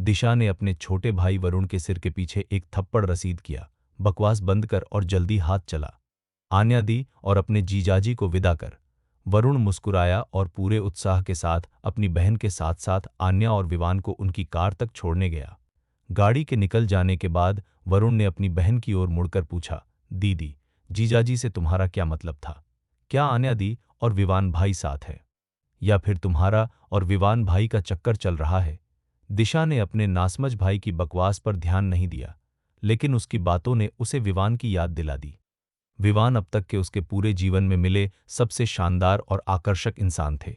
दिशा ने अपने छोटे भाई वरुण के सिर के पीछे एक थप्पड़ रसीद किया। बकवास बंद कर और जल्दी हाथ चला। आज्ञा दी और अपने जीजाजी को विदा कर। वरुण मुस्कुराया और पूरे उत्साह के साथ अपनी बहन के साथ साथ आन्या और विवान को उनकी कार तक छोड़ने गया। गाड़ी के निकल जाने के बाद वरुण ने अपनी बहन की ओर मुड़कर पूछा, दीदी, जीजाजी से तुम्हारा क्या मतलब था? क्या आन्या दी और विवान भाई साथ है, या फिर तुम्हारा और विवान भाई का चक्कर चल रहा है? दिशा ने अपने नासमझ भाई की बकवास पर ध्यान नहीं दिया, लेकिन उसकी बातों ने उसे विवान की याद दिला दी। विवान अब तक के उसके पूरे जीवन में मिले सबसे शानदार और आकर्षक इंसान थे।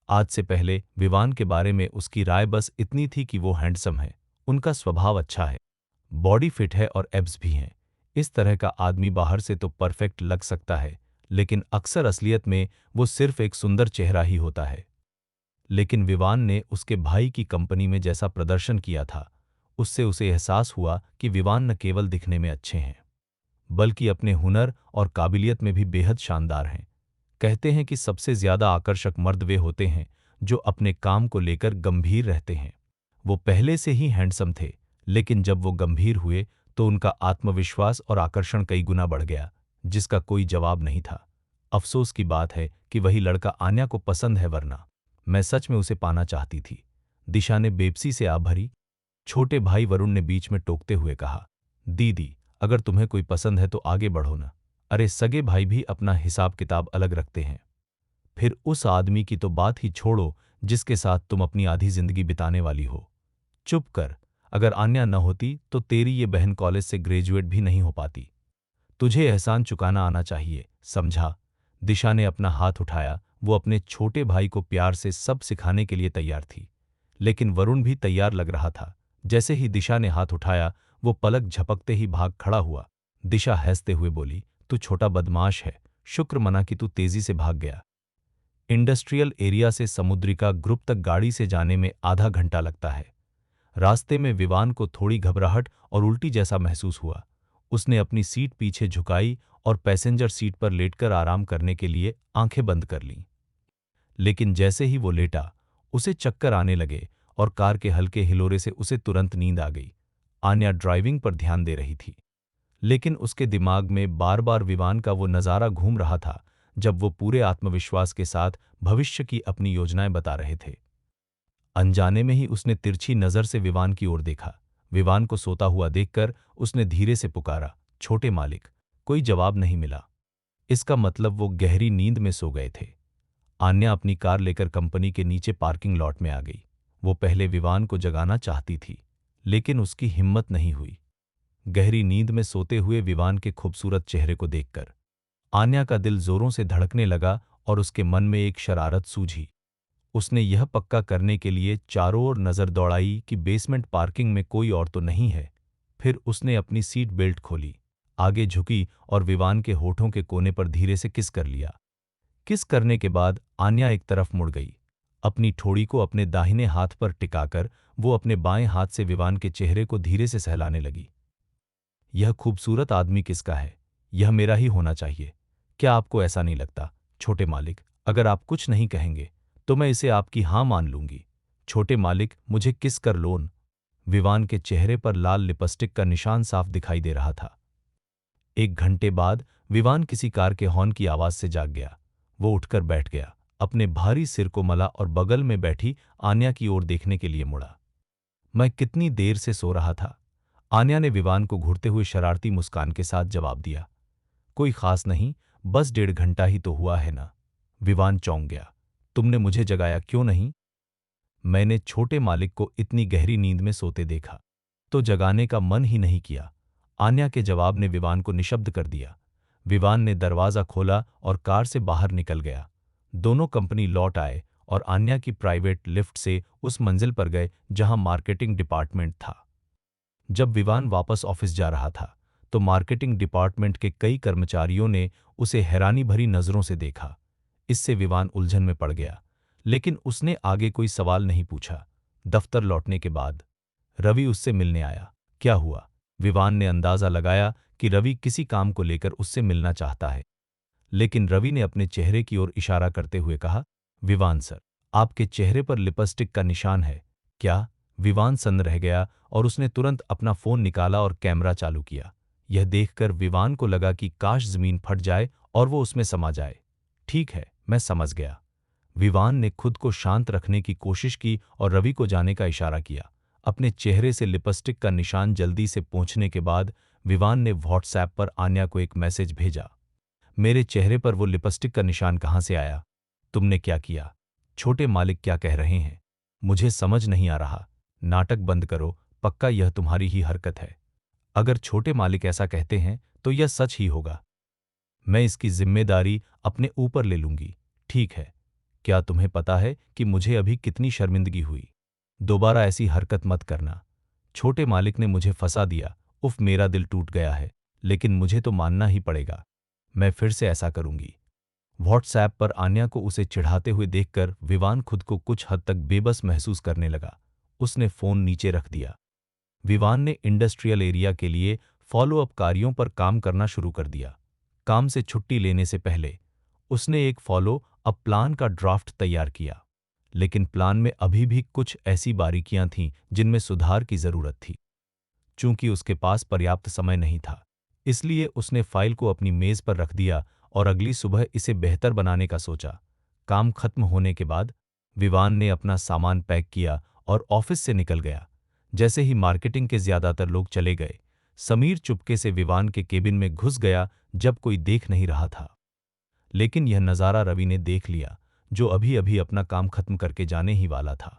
आज से पहले विवान के बारे में उसकी राय बस इतनी थी कि वो हैंडसम है, उनका स्वभाव अच्छा है, बॉडी फिट है और एब्स भी हैं। इस तरह का आदमी बाहर से तो परफेक्ट लग सकता है, लेकिन अक्सर असलियत में वो सिर्फ एक सुंदर चेहरा ही होता है। लेकिन विवान ने उसके भाई की कंपनी में जैसा प्रदर्शन किया था, उससे उसे एहसास हुआ कि विवान न केवल दिखने में अच्छे हैं, बल्कि अपने हुनर और काबिलियत में भी बेहद शानदार हैं। कहते हैं कि सबसे ज्यादा आकर्षक मर्द वे होते हैं जो अपने काम को लेकर गंभीर रहते हैं। वो पहले से ही हैंडसम थे, लेकिन जब वो गंभीर हुए तो उनका आत्मविश्वास और आकर्षण कई गुना बढ़ गया, जिसका कोई जवाब नहीं था। अफसोस की बात है कि वही लड़का आन्या को पसंद है, वरना मैं सच में उसे पाना चाहती थी। दिशा ने बेबसी से आह भरी। छोटे भाई वरुण ने बीच में टोकते हुए कहा, दीदी, अगर तुम्हें कोई पसंद है तो आगे बढ़ो ना। अरे सगे भाई भी अपना हिसाब किताब अलग रखते हैं। फिर उस आदमी की तो बात ही छोड़ो जिसके साथ तुम अपनी आधी जिंदगी बिताने वाली हो। चुप कर, अगर आन्या न होती तो तेरी ये बहन कॉलेज से ग्रेजुएट भी नहीं हो पाती। तुझे एहसान चुकाना आना चाहिए, समझा? दिशा ने अपना हाथ उठाया। वो अपने छोटे भाई को प्यार से सब सिखाने के लिए तैयार थी, लेकिन वरुण भी तैयार लग रहा था। जैसे ही दिशा ने हाथ उठाया, वो पलक झपकते ही भाग खड़ा हुआ। दिशा हंसते हुए बोली, तू छोटा बदमाश है, शुक्र मना कि तू तेजी से भाग गया। इंडस्ट्रियल एरिया से समुद्रिका ग्रुप तक गाड़ी से जाने में आधा घंटा लगता है। रास्ते में विवान को थोड़ी घबराहट और उल्टी जैसा महसूस हुआ। उसने अपनी सीट पीछे झुकाई और पैसेंजर सीट पर लेटकर आराम करने के लिए आंखें बंद कर लीं। लेकिन जैसे ही वो लेटा, उसे चक्कर आने लगे और कार के हल्के हिलोरे से उसे तुरंत नींद आ गई। आन्या ड्राइविंग पर ध्यान दे रही थी, लेकिन उसके दिमाग में बार बार विवान का वो नज़ारा घूम रहा था जब वो पूरे आत्मविश्वास के साथ भविष्य की अपनी योजनाएं बता रहे थे। अनजाने में ही उसने तिरछी नज़र से विवान की ओर देखा। विवान को सोता हुआ देखकर उसने धीरे से पुकारा, छोटे मालिक। कोई जवाब नहीं मिला। इसका मतलब वो गहरी नींद में सो गए थे। आन्या अपनी कार लेकर कंपनी के नीचे पार्किंग लॉट में आ गई। वो पहले विवान को जगाना चाहती थी, लेकिन उसकी हिम्मत नहीं हुई। गहरी नींद में सोते हुए विवान के खूबसूरत चेहरे को देखकर आन्या का दिल जोरों से धड़कने लगा और उसके मन में एक शरारत सूझी। उसने यह पक्का करने के लिए चारों ओर नजर दौड़ाई कि बेसमेंट पार्किंग में कोई और तो नहीं है। फिर उसने अपनी सीट बेल्ट खोली, आगे झुकी और विवान के होठों के कोने पर धीरे से किस कर लिया। किस करने के बाद आन्या एक तरफ मुड़ गई। अपनी ठोड़ी को अपने दाहिने हाथ पर टिकाकर वो अपने बाएं हाथ से विवान के चेहरे को धीरे से सहलाने लगी। यह खूबसूरत आदमी किसका है? यह मेरा ही होना चाहिए। क्या आपको ऐसा नहीं लगता, छोटे मालिक? अगर आप कुछ नहीं कहेंगे तो मैं इसे आपकी हाँ मान लूंगी। छोटे मालिक, मुझे किस कर लोन। विवान के चेहरे पर लाल लिपस्टिक का निशान साफ दिखाई दे रहा था। 1 घंटे बाद विवान किसी कार के हॉर्न की आवाज से जाग गया। वो उठकर बैठ गया, अपने भारी सिर को मला और बगल में बैठी आन्या की ओर देखने के लिए मुड़ा। मैं कितनी देर से सो रहा था? आन्या ने विवान को घूरते हुए शरारती मुस्कान के साथ जवाब दिया। कोई खास नहीं, बस 1.5 घंटा ही तो हुआ है ना। विवान चौंक गया। तुमने मुझे जगाया क्यों नहीं? मैंने छोटे मालिक को इतनी गहरी नींद में सोते देखा तो जगाने का मन ही नहीं किया। आन्या के जवाब ने विवान को निशब्द कर दिया। विवान ने दरवाजा खोला और कार से बाहर निकल गया। दोनों कंपनी लौट आए और आन्या की प्राइवेट लिफ्ट से उस मंजिल पर गए जहां मार्केटिंग डिपार्टमेंट था। जब विवान वापस ऑफिस जा रहा था तो मार्केटिंग डिपार्टमेंट के कई कर्मचारियों ने उसे हैरानी भरी नजरों से देखा। इससे विवान उलझन में पड़ गया, लेकिन उसने आगे कोई सवाल नहीं पूछा। दफ्तर लौटने के बाद रवि उससे मिलने आया। क्या हुआ? विवान ने अंदाजा लगाया कि रवि किसी काम को लेकर उससे मिलना चाहता है, लेकिन रवि ने अपने चेहरे की ओर इशारा करते हुए कहा, विवान सर, आपके चेहरे पर लिपस्टिक का निशान है क्या? विवान सन्न रह गया और उसने तुरंत अपना फोन निकाला और कैमरा चालू किया। यह देखकर विवान को लगा कि काश जमीन फट जाए और वो उसमें समा जाए। ठीक है, मैं समझ गया। विवान ने खुद को शांत रखने की कोशिश की और रवि को जाने का इशारा किया। अपने चेहरे से लिपस्टिक का निशान जल्दी से पोंछने के बाद विवान ने व्हाट्सएप पर आन्या को एक मैसेज भेजा। मेरे चेहरे पर वो लिपस्टिक का निशान कहाँ से आया? तुमने क्या किया? छोटे मालिक क्या कह रहे हैं? मुझे समझ नहीं आ रहा। नाटक बंद करो, पक्का यह तुम्हारी ही हरकत है। अगर छोटे मालिक ऐसा कहते हैं तो यह सच ही होगा। मैं इसकी जिम्मेदारी अपने ऊपर ले लूंगी। ठीक है। क्या तुम्हें पता है कि मुझे अभी कितनी शर्मिंदगी हुई? दोबारा ऐसी हरकत मत करना। छोटे मालिक ने मुझे फंसा दिया। उफ, मेरा दिल टूट गया है, लेकिन मुझे तो मानना ही पड़ेगा। मैं फिर से ऐसा करूंगी। व्हाट्सएप पर आन्या को उसे चिढ़ाते हुए देखकर विवान खुद को कुछ हद तक बेबस महसूस करने लगा। उसने फोन नीचे रख दिया। विवान ने इंडस्ट्रियल एरिया के लिए फॉलोअप कार्यों पर काम करना शुरू कर दिया। काम से छुट्टी लेने से पहले उसने एक फॉलो अप प्लान का ड्राफ्ट तैयार किया, लेकिन प्लान में अभी भी कुछ ऐसी बारीकियां थीं जिनमें सुधार की जरूरत थी। चूंकि उसके पास पर्याप्त समय नहीं था, इसलिए उसने फाइल को अपनी मेज पर रख दिया और अगली सुबह इसे बेहतर बनाने का सोचा। काम खत्म होने के बाद विवान ने अपना सामान पैक किया और ऑफिस से निकल गया। जैसे ही मार्केटिंग के ज्यादातर लोग चले गए, समीर चुपके से विवान के केबिन में घुस गया जब कोई देख नहीं रहा था। लेकिन यह नज़ारा रवि ने देख लिया, जो अभी-अभी अपना काम खत्म करके जाने ही वाला था।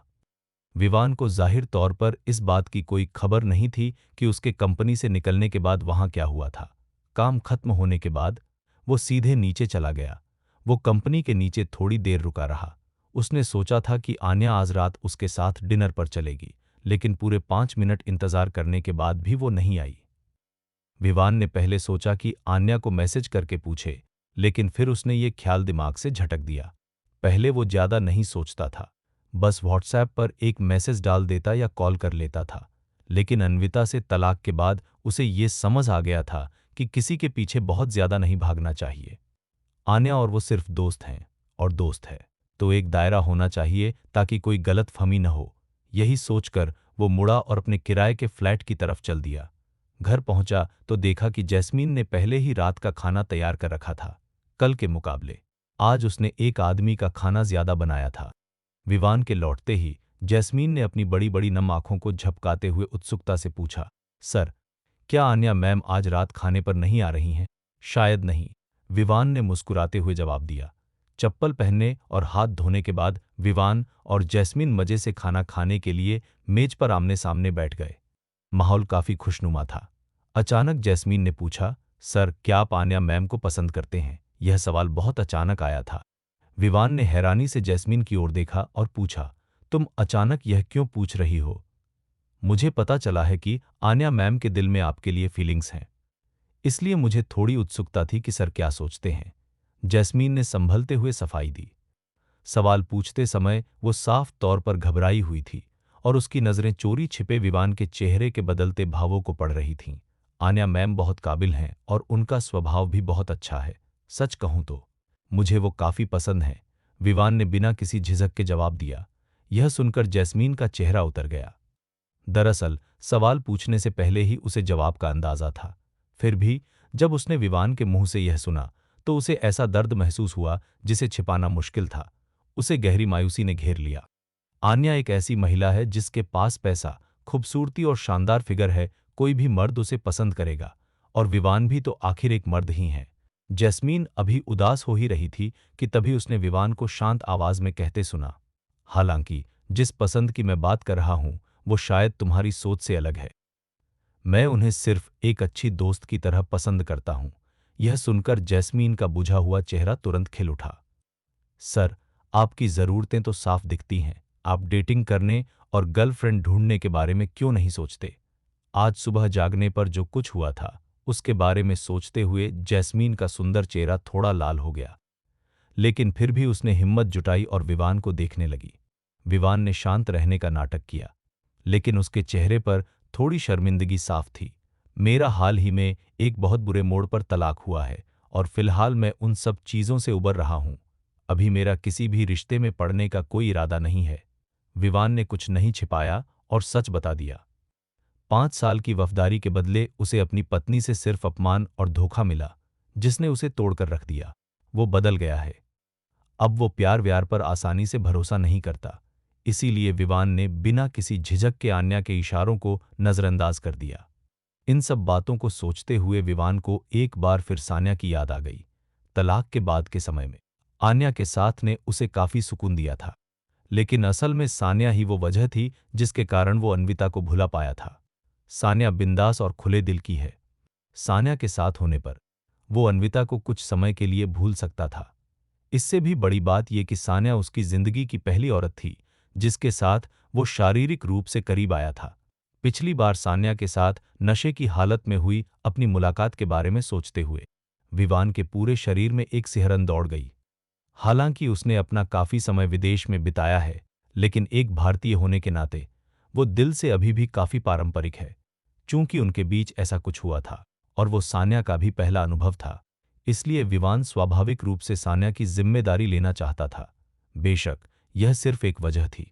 विवान को जाहिर तौर पर इस बात की कोई खबर नहीं थी कि उसके कंपनी से निकलने के बाद वहां क्या हुआ था। काम खत्म होने के बाद वो सीधे नीचे चला गया। वो कंपनी के नीचे थोड़ी देर रुका रहा। उसने सोचा था कि आन्या आज रात उसके साथ डिनर पर चलेगी, लेकिन पूरे 5 मिनट इंतजार करने के बाद भी वो नहीं आई। विवान ने पहले सोचा कि आन्या को मैसेज करके पूछे, लेकिन फिर उसने ये ख्याल दिमाग से झटक दिया। पहले वो ज्यादा नहीं सोचता था, बस व्हाट्सएप पर एक मैसेज डाल देता या कॉल कर लेता था। लेकिन अन्विता से तलाक के बाद उसे ये समझ आ गया था कि किसी के पीछे बहुत ज्यादा नहीं भागना चाहिए। आन्या और वो सिर्फ दोस्त हैं, और दोस्त है तो एक दायरा होना चाहिए ताकि कोई गलतफहमी न हो। यही सोचकर वो मुड़ा और अपने किराए के फ्लैट की तरफ चल दिया। घर पहुंचा तो देखा कि जैस्मीन ने पहले ही रात का खाना तैयार कर रखा था। कल के मुकाबले आज उसने एक आदमी का खाना ज्यादा बनाया था। विवान के लौटते ही जैस्मीन ने अपनी बड़ी बड़ी नम आंखों को झपकाते हुए उत्सुकता से पूछा, सर, क्या आन्या मैम आज रात खाने पर नहीं आ रही हैं? शायद नहीं, विवान ने मुस्कुराते हुए जवाब दिया। चप्पल पहनने और हाथ धोने के बाद विवान और जैस्मीन मजे से खाना खाने के लिए मेज पर आमने सामने बैठ गए। माहौल काफी खुशनुमा था। अचानक जैस्मीन ने पूछा, सर, क्या आप आन्या मैम को पसंद करते हैं? यह सवाल बहुत अचानक आया था। विवान ने हैरानी से जैस्मीन की ओर देखा और पूछा, तुम अचानक यह क्यों पूछ रही हो? मुझे पता चला है कि आन्या मैम के दिल में आपके लिए फीलिंग्स हैं, इसलिए मुझे थोड़ी उत्सुकता थी कि सर क्या सोचते हैं। जैस्मीन ने संभलते हुए सफाई दी। सवाल पूछते समय वो साफ तौर पर घबराई हुई थी और उसकी नजरें चोरी छिपे विवान के चेहरे के बदलते भावों को पढ़ रही थीं। आन्या मैम बहुत काबिल हैं और उनका स्वभाव भी बहुत अच्छा है। सच कहूं तो मुझे वो काफी पसंद है, विवान ने बिना किसी झिझक के जवाब दिया। यह सुनकर जैस्मीन का चेहरा उतर गया। दरअसल सवाल पूछने से पहले ही उसे जवाब का अंदाजा था। फिर भी जब उसने विवान के मुंह से यह सुना तो उसे ऐसा दर्द महसूस हुआ जिसे छिपाना मुश्किल था। उसे गहरी मायूसी ने घेर लिया। आन्या एक ऐसी महिला है जिसके पास पैसा, खूबसूरती और शानदार फिगर है। कोई भी मर्द उसे पसंद करेगा, और विवान भी तो आखिर एक मर्द ही है। जैस्मीन अभी उदास हो ही रही थी कि तभी उसने विवान को शांत आवाज में कहते सुना, हालांकि जिस पसंद की मैं बात कर रहा हूं वो शायद तुम्हारी सोच से अलग है। मैं उन्हें सिर्फ एक अच्छी दोस्त की तरह पसंद करता हूं। यह सुनकर जैस्मीन का बुझा हुआ चेहरा तुरंत खिल उठा। सर, आपकी जरूरतें तो साफ दिखती हैं। आप डेटिंग करने और गर्लफ्रेंड ढूंढने के बारे में क्यों नहीं सोचते? आज सुबह जागने पर जो कुछ हुआ था उसके बारे में सोचते हुए जैस्मीन का सुंदर चेहरा थोड़ा लाल हो गया, लेकिन फिर भी उसने हिम्मत जुटाई और विवान को देखने लगी। विवान ने शांत रहने का नाटक किया, लेकिन उसके चेहरे पर थोड़ी शर्मिंदगी साफ थी। मेरा हाल ही में एक बहुत बुरे मोड़ पर तलाक हुआ है और फिलहाल मैं उन सब चीजों से उबर रहा हूं। अभी मेरा किसी भी रिश्ते में पड़ने का कोई इरादा नहीं है। विवान ने कुछ नहीं छिपाया और सच बता दिया। 5 साल की वफादारी के बदले उसे अपनी पत्नी से सिर्फ अपमान और धोखा मिला, जिसने उसे तोड़कर रख दिया। वो बदल गया है। अब वो प्यार व्यार पर आसानी से भरोसा नहीं करता। इसीलिए विवान ने बिना किसी झिझक के आन्या के इशारों को नजरअंदाज कर दिया। इन सब बातों को सोचते हुए विवान को एक बार फिर सान्या की याद आ गई। तलाक के बाद के समय में आन्या के साथ ने उसे काफी सुकून दिया था, लेकिन असल में सान्या ही वो वजह थी जिसके कारण वो अन्विता को भुला पाया था। सान्या बिंदास और खुले दिल की है। सान्या के साथ होने पर वो अन्विता को कुछ समय के लिए भूल सकता था। इससे भी बड़ी बात यह कि सान्या उसकी जिंदगी की पहली औरत थी जिसके साथ वो शारीरिक रूप से करीब आया था। पिछली बार सान्या के साथ नशे की हालत में हुई अपनी मुलाकात के बारे में सोचते हुए विवान के पूरे शरीर में एक सिहरन दौड़ गई। हालांकि उसने अपना काफी समय विदेश में बिताया है, लेकिन एक भारतीय होने के नाते वो दिल से अभी भी काफी पारंपरिक है। चूंकि उनके बीच ऐसा कुछ हुआ था और वो सान्या का भी पहला अनुभव था, इसलिए विवान स्वाभाविक रूप से सान्या की जिम्मेदारी लेना चाहता था। बेशक यह सिर्फ एक वजह थी।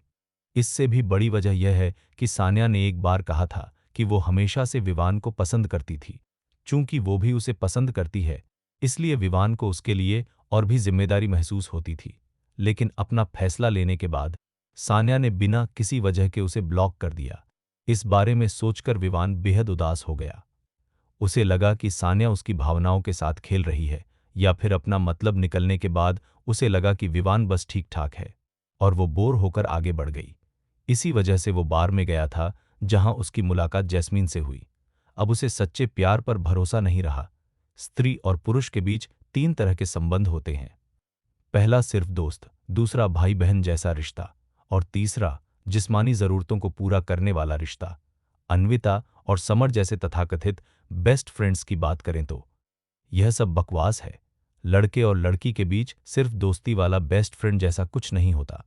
इससे भी बड़ी वजह यह है कि सान्या ने एक बार कहा था कि वो हमेशा से विवान को पसंद करती थी। चूंकि वो भी उसे पसंद करती है, इसलिए विवान को उसके लिए और भी जिम्मेदारी महसूस होती थी। लेकिन अपना फैसला लेने के बाद सान्या ने बिना किसी वजह के उसे ब्लॉक कर दिया। इस बारे में सोचकर विवान बेहद उदास हो गया। उसे लगा कि सान्या उसकी भावनाओं के साथ खेल रही है, या फिर अपना मतलब निकलने के बाद उसे लगा कि विवान बस ठीक ठाक है, और वो बोर होकर आगे बढ़ गई। इसी वजह से वो बार में गया था जहां उसकी मुलाकात जैस्मीन से हुई। अब उसे सच्चे प्यार पर भरोसा नहीं रहा। स्त्री और पुरुष के बीच 3 तरह के संबंध होते हैं। पहला सिर्फ दोस्त, दूसरा भाई बहन जैसा रिश्ता, और तीसरा जिस्मानी जरूरतों को पूरा करने वाला रिश्ता। अन्विता और समर जैसे तथाकथित बेस्ट फ्रेंड्स की बात करें तो यह सब बकवास है। लड़के और लड़की के बीच सिर्फ दोस्ती वाला बेस्ट फ्रेंड जैसा कुछ नहीं होता।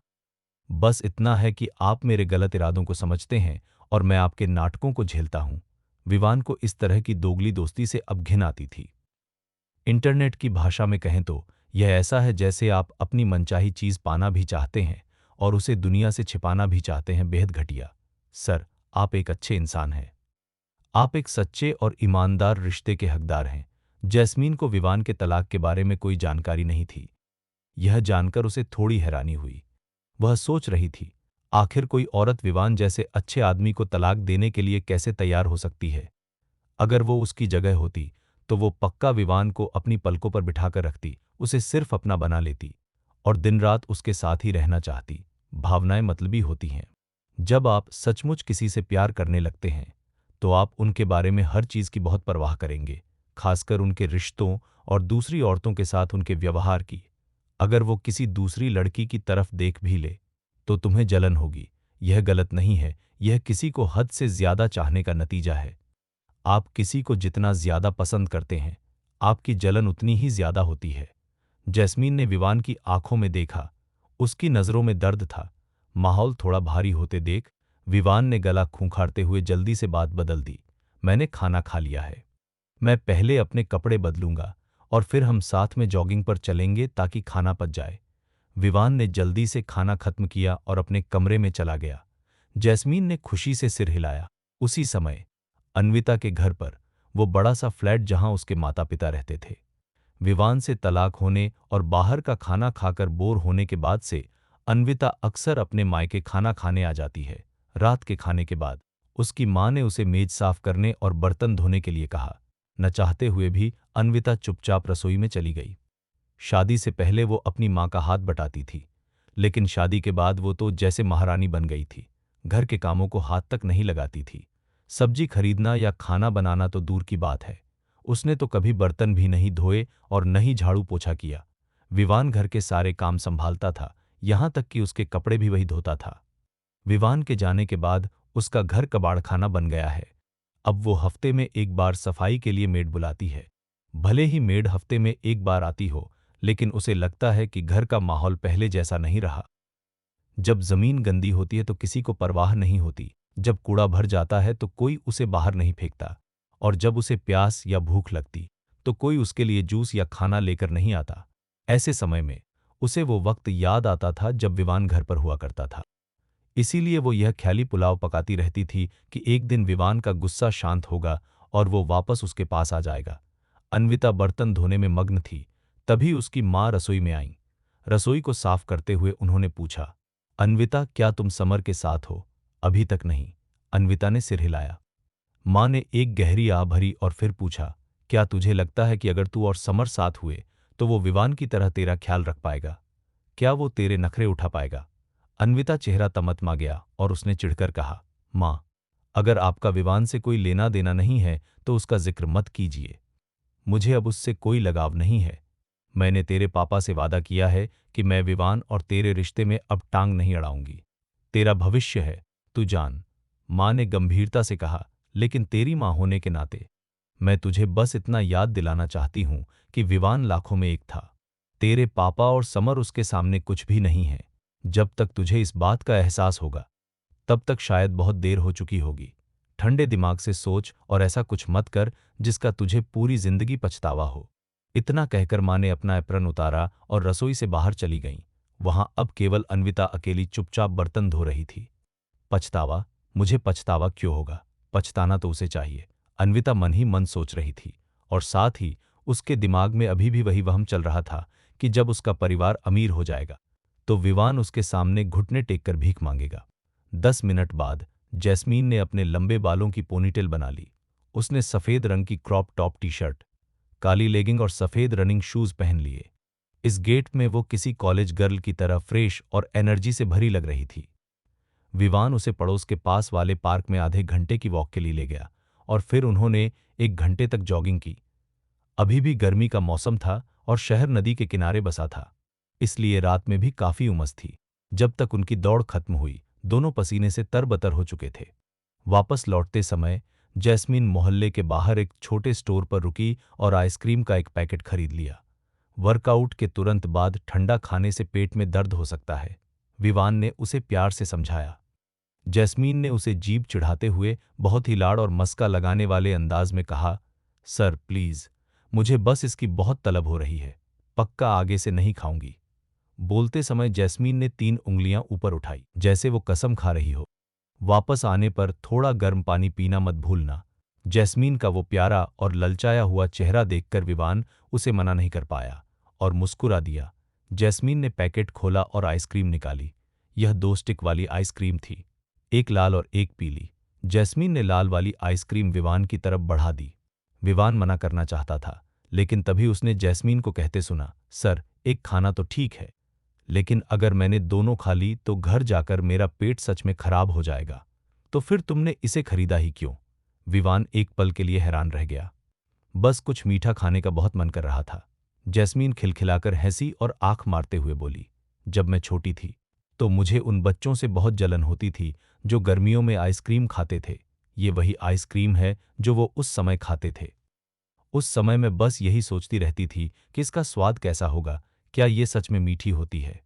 बस इतना है कि आप मेरे गलत इरादों को समझते हैं और मैं आपके नाटकों को झेलता हूं। विवान को इस तरह की दोगली दोस्ती से अब घिन आती थी। इंटरनेट की भाषा में कहें तो यह ऐसा है जैसे आप अपनी मनचाही चीज पाना भी चाहते हैं और उसे दुनिया से छिपाना भी चाहते हैं। बेहद घटिया। सर, आप एक अच्छे इंसान हैं। आप एक सच्चे और ईमानदार रिश्ते के हकदार हैं। जैस्मीन को विवान के तलाक के बारे में कोई जानकारी नहीं थी। यह जानकर उसे थोड़ी हैरानी हुई। वह सोच रही थी, आखिर कोई औरत विवान जैसे अच्छे आदमी को तलाक देने के लिए कैसे तैयार हो सकती है। अगर वो उसकी जगह होती तो वो पक्का विवान को अपनी पलकों पर बिठाकर रखती, उसे सिर्फ अपना बना लेती और दिन रात उसके साथ ही रहना चाहती। भावनाएं मतलबी होती हैं। जब आप सचमुच किसी से प्यार करने लगते हैं तो आप उनके बारे में हर चीज की बहुत परवाह करेंगे, खासकर उनके रिश्तों और दूसरी औरतों के साथ उनके व्यवहार की। अगर वो किसी दूसरी लड़की की तरफ देख भी ले तो तुम्हें जलन होगी। यह गलत नहीं है, यह किसी को हद से ज्यादा चाहने का नतीजा है। आप किसी को जितना ज्यादा पसंद करते हैं, आपकी जलन उतनी ही ज्यादा होती है। जैस्मीन ने विवान की आंखों में देखा, उसकी नजरों में दर्द था। माहौल थोड़ा भारी होते देख विवान ने गला खूंखारते हुए जल्दी से बात बदल दी। मैंने खाना खा लिया है। मैं पहले अपने कपड़े बदलूंगा और फिर हम साथ में जॉगिंग पर चलेंगे ताकि खाना पच जाए। विवान ने जल्दी से खाना खत्म किया और अपने कमरे में चला गया। जैस्मीन ने खुशी से सिर हिलाया। उसी समय अन्विता के घर पर, वो बड़ा सा फ्लैट जहां उसके माता पिता रहते थे। विवान से तलाक होने और बाहर का खाना खाकर बोर होने के बाद से अन्विता अक्सर अपने मायके खाना खाने आ जाती है। रात के खाने के बाद उसकी मां ने उसे मेज साफ करने और बर्तन धोने के लिए कहा। न चाहते हुए भी अन्विता चुपचाप रसोई में चली गई। शादी से पहले वो अपनी मां का हाथ बटाती थी, लेकिन शादी के बाद वो तो जैसे महारानी बन गई थी। घर के कामों को हाथ तक नहीं लगाती थी। सब्जी खरीदना या खाना बनाना तो दूर की बात है, उसने तो कभी बर्तन भी नहीं धोए और न ही झाड़ू पोछा किया। विवान घर के सारे काम संभालता था, यहां तक कि उसके कपड़े भी वही धोता था। विवान के जाने के बाद उसका घर कबाड़खाना बन गया है। अब वो हफ्ते में एक बार सफाई के लिए मेड बुलाती है। भले ही मेड हफ्ते में एक बार आती हो, लेकिन उसे लगता है कि घर का माहौल पहले जैसा नहीं रहा। जब जमीन गंदी होती है तो किसी को परवाह नहीं होती, जब कूड़ा भर जाता है तो कोई उसे बाहर नहीं फेंकता, और जब उसे प्यास या भूख लगती तो कोई उसके लिए जूस या खाना लेकर नहीं आता। ऐसे समय में उसे वो वक्त याद आता था जब विवान घर पर हुआ करता था। इसीलिए वो यह ख्याली पुलाव पकाती रहती थी कि एक दिन विवान का गुस्सा शांत होगा और वो वापस उसके पास आ जाएगा। अन्विता बर्तन धोने में मग्न थी, तभी उसकी माँ रसोई में आईं। रसोई को साफ करते हुए उन्होंने पूछा, अन्विता, क्या तुम समर के साथ हो? अभी तक नहीं। अन्विता ने सिर हिलाया। माँ ने एक गहरी आह भरी और फिर पूछा, क्या तुझे लगता है कि अगर तू और समर साथ हुए तो वो विवान की तरह तेरा ख्याल रख पाएगा? क्या वो तेरे नखरे उठा पाएगा? अन्विता चेहरा तमतमा गया और उसने चिढ़कर कहा, माँ, अगर आपका विवान से कोई लेना देना नहीं है तो उसका जिक्र मत कीजिए। मुझे अब उससे कोई लगाव नहीं है। मैंने तेरे पापा से वादा किया है कि मैं विवान और तेरे रिश्ते में अब टांग नहीं अड़ाऊंगी। तेरा भविष्य है, तू जान। माँ ने गंभीरता से कहा, लेकिन तेरी माँ होने के नाते मैं तुझे बस इतना याद दिलाना चाहती हूं कि विवान लाखों में एक था। तेरे पापा और समर उसके सामने कुछ भी नहीं है। जब तक तुझे इस बात का एहसास होगा तब तक शायद बहुत देर हो चुकी होगी। ठंडे दिमाग से सोच और ऐसा कुछ मत कर जिसका तुझे पूरी जिंदगी पछतावा हो। इतना कहकर माँ ने अपना एप्रन उतारा और रसोई से बाहर चली गईं। वहां अब केवल अन्विता अकेली चुपचाप बर्तन धो रही थी। पछतावा? मुझे पछतावा क्यों होगा? पछताना तो उसे चाहिए, अन्विता मन ही मन सोच रही थी। और साथ ही उसके दिमाग में अभी भी वही वहम चल रहा था कि जब उसका परिवार अमीर हो जाएगा तो विवान उसके सामने घुटने टेककर भीख मांगेगा। 10 मिनट बाद जैस्मीन ने अपने लंबे बालों की पोनीटेल बना ली। उसने सफेद रंग की क्रॉप टॉप टी शर्ट, काली लेगिंग और सफेद रनिंग शूज पहन लिए। इस गेट में वो किसी कॉलेज गर्ल की तरह फ्रेश और एनर्जी से भरी लग रही थी। विवान उसे पड़ोस के पास वाले पार्क में आधे घंटे की वॉक के लिए ले गया और फिर उन्होंने 1 घंटे तक जॉगिंग की। अभी भी गर्मी का मौसम था और शहर नदी के किनारे बसा था, इसलिए रात में भी काफी उमस थी। जब तक उनकी दौड़ खत्म हुई, दोनों पसीने से तरबतर हो चुके थे। वापस लौटते समय जैस्मीन मोहल्ले के बाहर एक छोटे स्टोर पर रुकी और आइसक्रीम का एक पैकेट खरीद लिया। वर्कआउट के तुरंत बाद ठंडा खाने से पेट में दर्द हो सकता है, विवान ने उसे प्यार से समझाया। जैस्मीन ने उसे जीभ चिढ़ाते हुए बहुत ही लाड़ और मस्का लगाने वाले अंदाज में कहा, सर प्लीज, मुझे बस इसकी बहुत तलब हो रही है, पक्का आगे से नहीं खाऊंगी। बोलते समय जैस्मीन ने 3 उंगलियां ऊपर उठाई, जैसे वो कसम खा रही हो। वापस आने पर थोड़ा गर्म पानी पीना मत भूलना। जैस्मीन का वो प्यारा और ललचाया हुआ चेहरा देखकर विवान उसे मना नहीं कर पाया और मुस्कुरा दिया। जैस्मीन ने पैकेट खोला और आइसक्रीम निकाली। यह 2 स्टिक वाली आइसक्रीम थी, एक लाल और एक पीली। जैस्मीन ने लाल वाली आइसक्रीम विवान की तरफ बढ़ा दी। विवान मना करना चाहता था, लेकिन तभी उसने जैस्मीन को कहते सुना, सर, एक खाना तो ठीक है, लेकिन अगर मैंने दोनों खा ली तो घर जाकर मेरा पेट सच में खराब हो जाएगा। तो फिर तुमने इसे खरीदा ही क्यों? विवान एक पल के लिए हैरान रह गया। बस कुछ मीठा खाने का बहुत मन कर रहा था। जैस्मीन खिलखिलाकर हंसी और आंख मारते हुए बोली, जब मैं छोटी थी तो मुझे उन बच्चों से बहुत जलन होती थी जो गर्मियों में आइसक्रीम खाते थे। ये वही आइसक्रीम है जो वो उस समय खाते थे। उस समय मैं बस यही सोचती रहती थी कि इसका स्वाद कैसा होगा, क्या ये सच में मीठी होती है।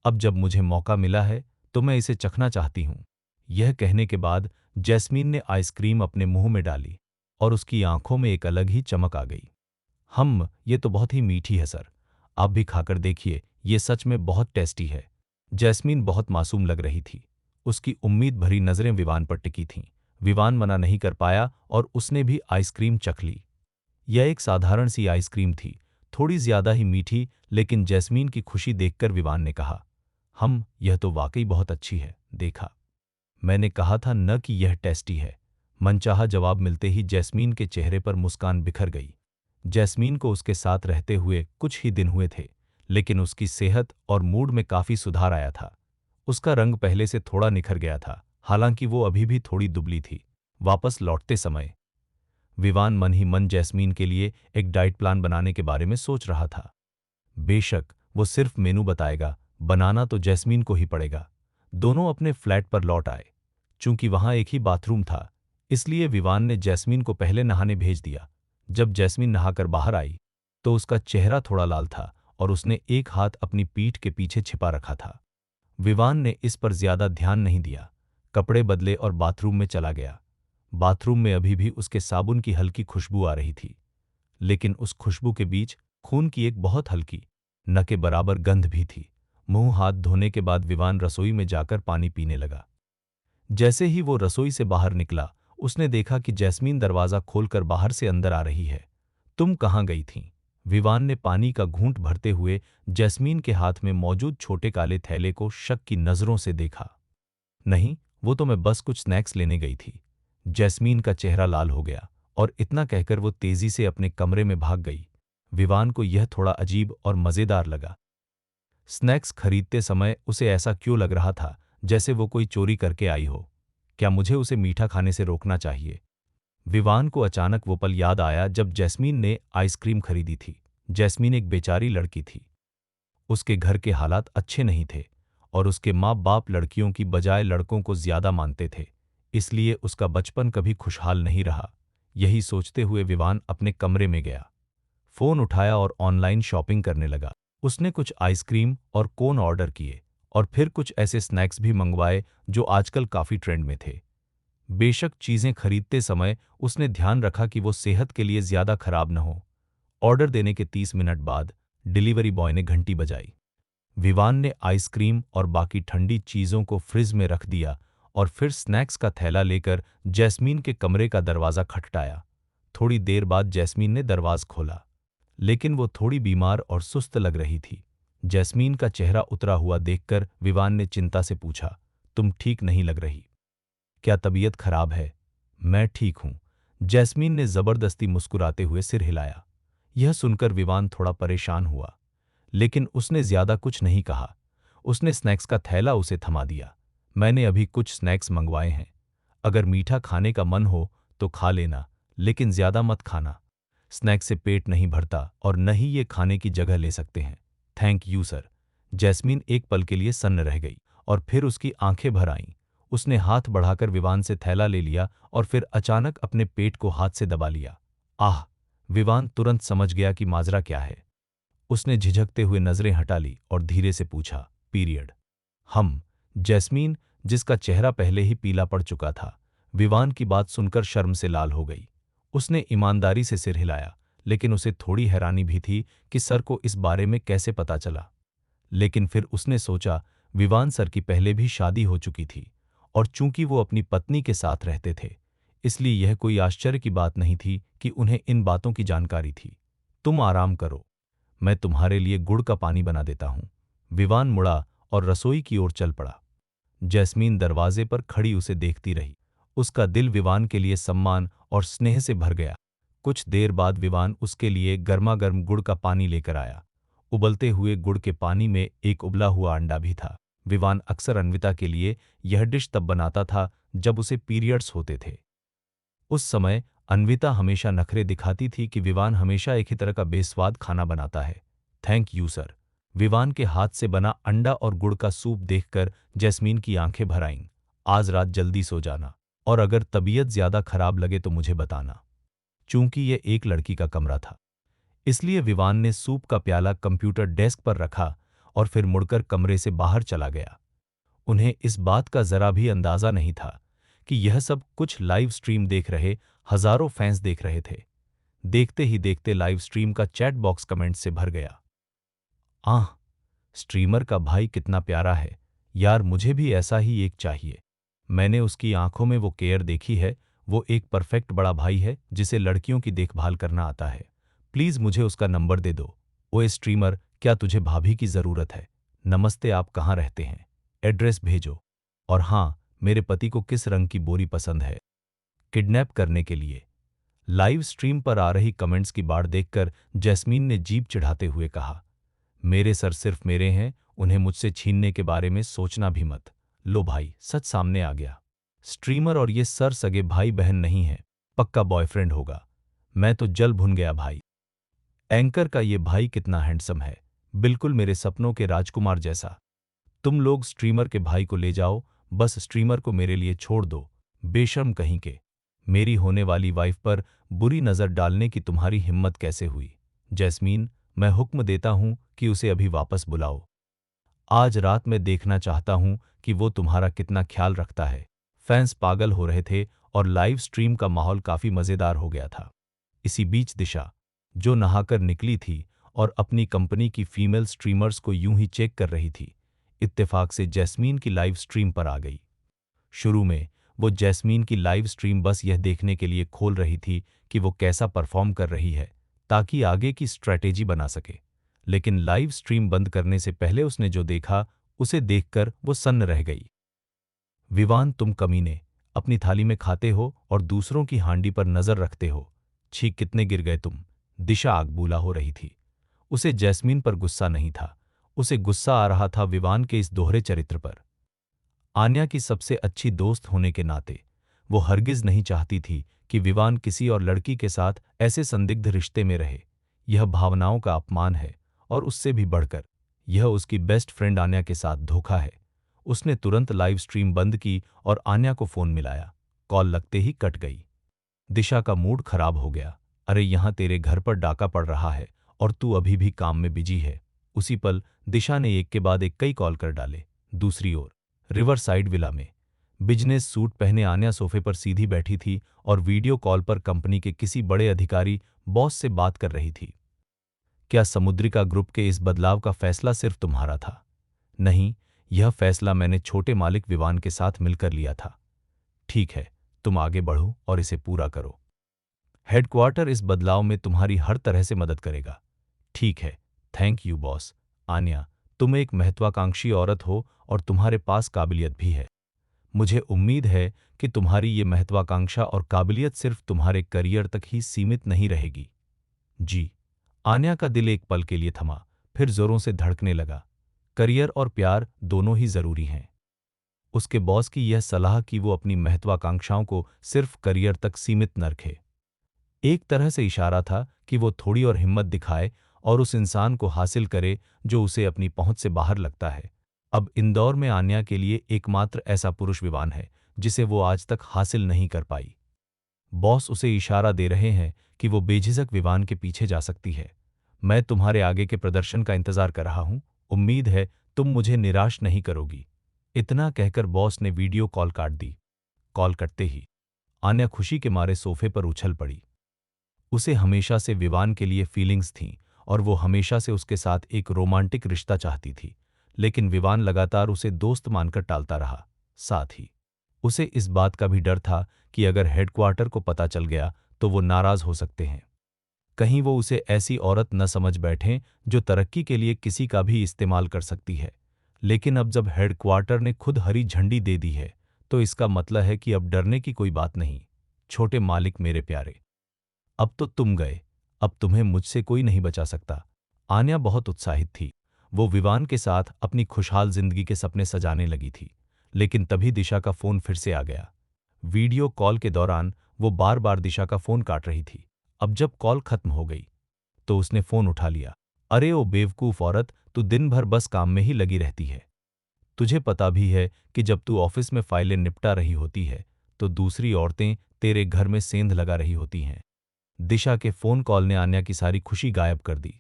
अब जब मुझे मौका मिला है तो मैं इसे चखना चाहती हूँ। यह कहने के बाद जैस्मीन ने आइसक्रीम अपने मुंह में डाली और उसकी आंखों में एक अलग ही चमक आ गई। ये तो बहुत ही मीठी है सर, आप भी खाकर देखिए, ये सच में बहुत टेस्टी है। जैस्मीन बहुत मासूम लग रही थी। उसकी उम्मीद भरी नजरें विवान पर टिकी थीं। विवान मना नहीं कर पाया और उसने भी आइसक्रीम चख ली। यह एक साधारण सी आइसक्रीम थी, थोड़ी ज्यादा ही मीठी, लेकिन जैस्मीन की खुशी देखकर विवान ने कहा, यह तो वाकई बहुत अच्छी है, देखा, मैंने कहा था न कि यह टेस्टी है। मनचाहा जवाब मिलते ही जैस्मीन के चेहरे पर मुस्कान बिखर गई। जैस्मीन को उसके साथ रहते हुए कुछ ही दिन हुए थे, लेकिन उसकी सेहत और मूड में काफी सुधार आया था। उसका रंग पहले से थोड़ा निखर गया था, हालांकि वो अभी भी थोड़ी दुबली थी। वापस लौटते समय विवान मन ही मन जैस्मीन के लिए एक डाइट प्लान बनाने के बारे में सोच रहा था। बेशक वो सिर्फ मेनू बताएगा, बनाना तो जैस्मीन को ही पड़ेगा। दोनों अपने फ्लैट पर लौट आए। चूंकि वहां एक ही बाथरूम था, इसलिए विवान ने जैस्मीन को पहले नहाने भेज दिया। जब जैस्मीन नहाकर बाहर आई तो उसका चेहरा थोड़ा लाल था और उसने एक हाथ अपनी पीठ के पीछे छिपा रखा था। विवान ने इस पर ज्यादा ध्यान नहीं दिया, कपड़े बदले और बाथरूम में चला गया। बाथरूम में अभी भी उसके साबुन की हल्की खुशबू आ रही थी, लेकिन उस खुशबू के बीच खून की एक बहुत हल्की, न के बराबर गंध भी थी। मुंह हाथ धोने के बाद विवान रसोई में जाकर पानी पीने लगा। जैसे ही वो रसोई से बाहर निकला, उसने देखा कि जैस्मीन दरवाजा खोलकर बाहर से अंदर आ रही है। तुम कहाँ गई थीं? विवान ने पानी का घूंट भरते हुए जैस्मीन के हाथ में मौजूद छोटे काले थैले को शक की नजरों से देखा। नहीं, वो तो मैं बस कुछ स्नैक्स लेने गई थी। जैस्मीन का चेहरा लाल हो गया और इतना कहकर वो तेजी से अपने कमरे में भाग गई। विवान को यह थोड़ा अजीब और मजेदार लगा। स्नैक्स खरीदते समय उसे ऐसा क्यों लग रहा था जैसे वो कोई चोरी करके आई हो? क्या मुझे उसे मीठा खाने से रोकना चाहिए? विवान को अचानक वो पल याद आया जब जैस्मीन ने आइसक्रीम खरीदी थी। जैस्मीन एक बेचारी लड़की थी। उसके घर के हालात अच्छे नहीं थे और उसके माँ बाप लड़कियों की बजाय लड़कों को ज्यादा मानते थे, इसलिए उसका बचपन कभी खुशहाल नहीं रहा। यही सोचते हुए विवान अपने कमरे में गया, फोन उठाया और ऑनलाइन शॉपिंग करने लगा। उसने कुछ आइसक्रीम और कोन ऑर्डर किए और फिर कुछ ऐसे स्नैक्स भी मंगवाए जो आजकल काफी ट्रेंड में थे। बेशक चीजें खरीदते समय उसने ध्यान रखा कि वो सेहत के लिए ज्यादा खराब न हो। ऑर्डर देने के 30 मिनट बाद डिलीवरी बॉय ने घंटी बजाई। विवान ने आइसक्रीम और बाकी ठंडी चीजों को फ्रिज में रख दिया और फिर स्नैक्स का थैला लेकर जैस्मीन के कमरे का दरवाजा खटखटाया। थोड़ी देर बाद जैस्मीन ने दरवाजा खोला, लेकिन वो थोड़ी बीमार और सुस्त लग रही थी। जैस्मीन का चेहरा उतरा हुआ देखकर विवान ने चिंता से पूछा, तुम ठीक नहीं लग रही, क्या तबीयत खराब है? मैं ठीक हूं, जैस्मीन ने जबरदस्ती मुस्कुराते हुए सिर हिलाया। यह सुनकर विवान थोड़ा परेशान हुआ, लेकिन उसने ज्यादा कुछ नहीं कहा। उसने स्नैक्स का थैला उसे थमा दिया। मैंने अभी कुछ स्नैक्स मंगवाए हैं, अगर मीठा खाने का मन हो तो खा लेना, लेकिन ज्यादा मत खाना। स्नैक्स से पेट नहीं भरता और न ही ये खाने की जगह ले सकते हैं। Thank you sir. जैस्मीन एक पल के लिए सन्न रह गई और फिर उसकी आंखें भर आईं। उसने हाथ बढ़ाकर विवान से थैला ले लिया और फिर अचानक अपने पेट को हाथ से दबा लिया। आह! विवान तुरंत समझ गया कि माजरा क्या है। उसने झिझकते हुए नजरें हटा ली और धीरे से पूछा, पीरियड? जैस्मीन, जिसका चेहरा पहले ही पीला पड़ चुका था, विवान की बात सुनकर शर्म से लाल हो गई। उसने ईमानदारी से सिर हिलाया, लेकिन उसे थोड़ी हैरानी भी थी कि सर को इस बारे में कैसे पता चला। लेकिन फिर उसने सोचा, विवान सर की पहले भी शादी हो चुकी थी और चूंकि वो अपनी पत्नी के साथ रहते थे, इसलिए यह कोई आश्चर्य की बात नहीं थी कि उन्हें इन बातों की जानकारी थी। तुम आराम करो, मैं तुम्हारे लिए गुड़ का पानी बना देता हूं। विवान मुड़ा और रसोई की ओर चल पड़ा। जैस्मीन दरवाजे पर खड़ी उसे देखती रही। उसका दिल विवान के लिए सम्मान और स्नेह से भर गया। कुछ देर बाद विवान उसके लिए गर्मागर्म गुड़ का पानी लेकर आया। उबलते हुए गुड़ के पानी में एक उबला हुआ अंडा भी था। विवान अक्सर अन्विता के लिए यह डिश तब बनाता था जब उसे पीरियड्स होते थे। उस समय अन्विता हमेशा नखरे दिखाती थी कि विवान हमेशा एक ही तरह का बेस्वाद खाना बनाता है। Thank you sir. विवान के हाथ से बना अंडा और गुड़ का सूप देखकर जैस्मीन की आंखें भर आईं। आज रात जल्दी सो जाना और अगर तबीयत ज्यादा खराब लगे तो मुझे बताना। चूंकि ये एक लड़की का कमरा था, इसलिए विवान ने सूप का प्याला कंप्यूटर डेस्क पर रखा और फिर मुड़कर कमरे से बाहर चला गया। उन्हें इस बात का जरा भी अंदाजा नहीं था कि यह सब कुछ लाइव स्ट्रीम देख रहे हजारों फैंस देख रहे थे। देखते ही देखते लाइव स्ट्रीम का चैट बॉक्स कमेंट से भर गया। आह! स्ट्रीमर का भाई कितना प्यारा है यार, मुझे भी ऐसा ही एक चाहिए। मैंने उसकी आंखों में वो केयर देखी है। वो एक परफेक्ट बड़ा भाई है जिसे लड़कियों की देखभाल करना आता है। प्लीज मुझे उसका नंबर दे दो। ओए स्ट्रीमर, क्या तुझे भाभी की जरूरत है? नमस्ते, आप कहाँ रहते हैं? एड्रेस भेजो। और हाँ, मेरे पति को किस रंग की बोरी पसंद है किडनैप करने के लिए? लाइव स्ट्रीम पर आ रही कमेंट्स की बाढ़ देखकर जैस्मीन ने जीभ चिढ़ाते हुए कहा, मेरे सर सिर्फ मेरे हैं, उन्हें मुझसे छीनने के बारे में सोचना भी मत। लो भाई, सच सामने आ गया। स्ट्रीमर और ये सर सगे भाई बहन नहीं है, पक्का बॉयफ्रेंड होगा। मैं तो जल भुन गया भाई। एंकर का ये भाई कितना हैंडसम है, बिल्कुल मेरे सपनों के राजकुमार जैसा। तुम लोग स्ट्रीमर के भाई को ले जाओ, बस स्ट्रीमर को मेरे लिए छोड़ दो। बेशर्म कहीं के, मेरी होने वाली वाइफ पर बुरी नजर डालने की तुम्हारी हिम्मत कैसे हुई? जैस्मीन, मैं हुक्म देता हूं कि उसे अभी वापस बुलाओ। आज रात मैं देखना चाहता हूं कि वो तुम्हारा कितना ख्याल रखता है। फैंस पागल हो रहे थे और लाइव स्ट्रीम का माहौल काफी मजेदार हो गया था। इसी बीच दिशा, जो नहाकर निकली थी और अपनी कंपनी की फीमेल स्ट्रीमर्स को यूं ही चेक कर रही थी। इत्तेफाक से जैस्मीन की लाइव स्ट्रीम पर आ गई। शुरू में वो जैस्मीन की लाइव स्ट्रीम बस यह देखने के लिए खोल रही थी कि वो कैसा परफॉर्म कर रही है, ताकि आगे की स्ट्रैटेजी बना सके। लेकिन लाइव स्ट्रीम बंद करने से पहले उसने जो देखा, उसे देखकर वो सन्न रह गई। विवान, तुम कमीने, अपनी थाली में खाते हो और दूसरों की हांडी पर नजर रखते हो। छी, कितने गिर गए तुम। दिशा आग बूला हो रही थी। उसे जैस्मीन पर गुस्सा नहीं था, उसे गुस्सा आ रहा था विवान के इस दोहरे चरित्र पर। आन्या की सबसे अच्छी दोस्त होने के नाते वो हरगिज नहीं चाहती थी कि विवान किसी और लड़की के साथ ऐसे संदिग्ध रिश्ते में रहे। यह भावनाओं का अपमान है और उससे भी बढ़कर यह उसकी बेस्ट फ्रेंड आन्या के साथ धोखा है। उसने तुरंत लाइव स्ट्रीम बंद की और आन्या को फोन मिलाया। कॉल लगते ही कट गई। दिशा का मूड खराब हो गया। अरे, यहां तेरे घर पर डाका पड़ रहा है और तू अभी भी काम में बिजी है। उसी पल दिशा ने एक के बाद एक कई कॉल कर डाले। दूसरी ओर रिवर साइड विला में बिजनेस सूट पहने आन्या सोफे पर सीधी बैठी थी और वीडियो कॉल पर कंपनी के किसी बड़े अधिकारी बॉस से बात कर रही थी। क्या समुद्रिका ग्रुप के इस बदलाव का फैसला सिर्फ तुम्हारा था? नहीं, यह फैसला मैंने छोटे मालिक विवान के साथ मिलकर लिया था। ठीक है, तुम आगे बढ़ो और इसे पूरा करो। हेडक्वार्टर इस बदलाव में तुम्हारी हर तरह से मदद करेगा। ठीक है, थैंक यू बॉस। आन्या, तुम एक महत्वाकांक्षी औरत हो और तुम्हारे पास काबिलियत भी है। मुझे उम्मीद है कि तुम्हारी ये महत्वाकांक्षा और काबिलियत सिर्फ तुम्हारे करियर तक ही सीमित नहीं रहेगी। जी। आन्या का दिल एक पल के लिए थमा, फिर जोरों से धड़कने लगा। करियर और प्यार दोनों ही जरूरी हैं। उसके बॉस की यह सलाह कि वो अपनी महत्वाकांक्षाओं को सिर्फ करियर तक सीमित न रखे, एक तरह से इशारा था कि वो थोड़ी और हिम्मत दिखाए और उस इंसान को हासिल करे जो उसे अपनी पहुंच से बाहर लगता है। अब इंदौर में आन्या के लिए एकमात्र ऐसा पुरुष विवान है जिसे वो आज तक हासिल नहीं कर पाई। बॉस उसे इशारा दे रहे हैं कि वो बेझिझक विवान के पीछे जा सकती है। मैं तुम्हारे आगे के प्रदर्शन का इंतजार कर रहा हूं। उम्मीद है तुम मुझे निराश नहीं करोगी। इतना कहकर बॉस ने वीडियो कॉल काट दी। कॉल कटते ही आन्या खुशी के मारे सोफे पर उछल पड़ी। उसे हमेशा से विवान के लिए फीलिंग्स थीं और वो हमेशा से उसके साथ एक रोमांटिक रिश्ता चाहती थी, लेकिन विवान लगातार उसे दोस्त मानकर टालता रहा। साथ ही उसे इस बात का भी डर था कि अगर हेडक्वार्टर को पता चल गया तो वो नाराज हो सकते हैं। कहीं वो उसे ऐसी औरत न समझ बैठें जो तरक्की के लिए किसी का भी इस्तेमाल कर सकती है। लेकिन अब जब हेडक्वार्टर ने खुद हरी झंडी दे दी है तो इसका मतलब है कि अब डरने की कोई बात नहीं। छोटे मालिक मेरे प्यारे, अब तो तुम गए, अब तुम्हें मुझसे कोई नहीं बचा सकता। आन्या बहुत उत्साहित थी। वो विवान के साथ अपनी खुशहाल जिंदगी के सपने सजाने लगी थी। लेकिन तभी दिशा का फोन फिर से आ गया। वीडियो कॉल के दौरान वो बार बार दिशा का फोन काट रही थी। अब जब कॉल खत्म हो गई तो उसने फोन उठा लिया। अरे ओ बेवकूफ औरत, तू दिन भर बस काम में ही लगी रहती है। तुझे पता भी है कि जब तू ऑफिस में फाइलें निपटा रही होती है तो दूसरी औरतें तेरे घर में सेंध लगा रही होती हैं। दिशा के फोन कॉल ने आन्या की सारी खुशी गायब कर दी।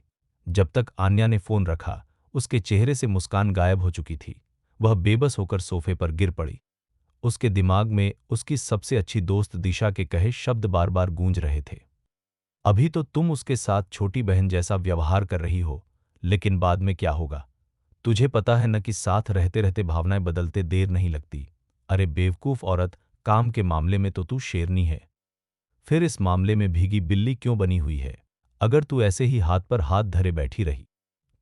जब तक आन्या ने फोन रखा, उसके चेहरे से मुस्कान गायब हो चुकी थी। वह बेबस होकर सोफे पर गिर पड़ी। उसके दिमाग में उसकी सबसे अच्छी दोस्त दिशा के कहे शब्द बार बार गूंज रहे थे। अभी तो तुम उसके साथ छोटी बहन जैसा व्यवहार कर रही हो, लेकिन बाद में क्या होगा तुझे पता है न कि साथ रहते रहते भावनाएं बदलते देर नहीं लगती। अरे बेवकूफ औरत, काम के मामले में तो तू शेरनी है, फिर इस मामले में भीगी बिल्ली क्यों बनी हुई है? अगर तू ऐसे ही हाथ पर हाथ धरे बैठी रही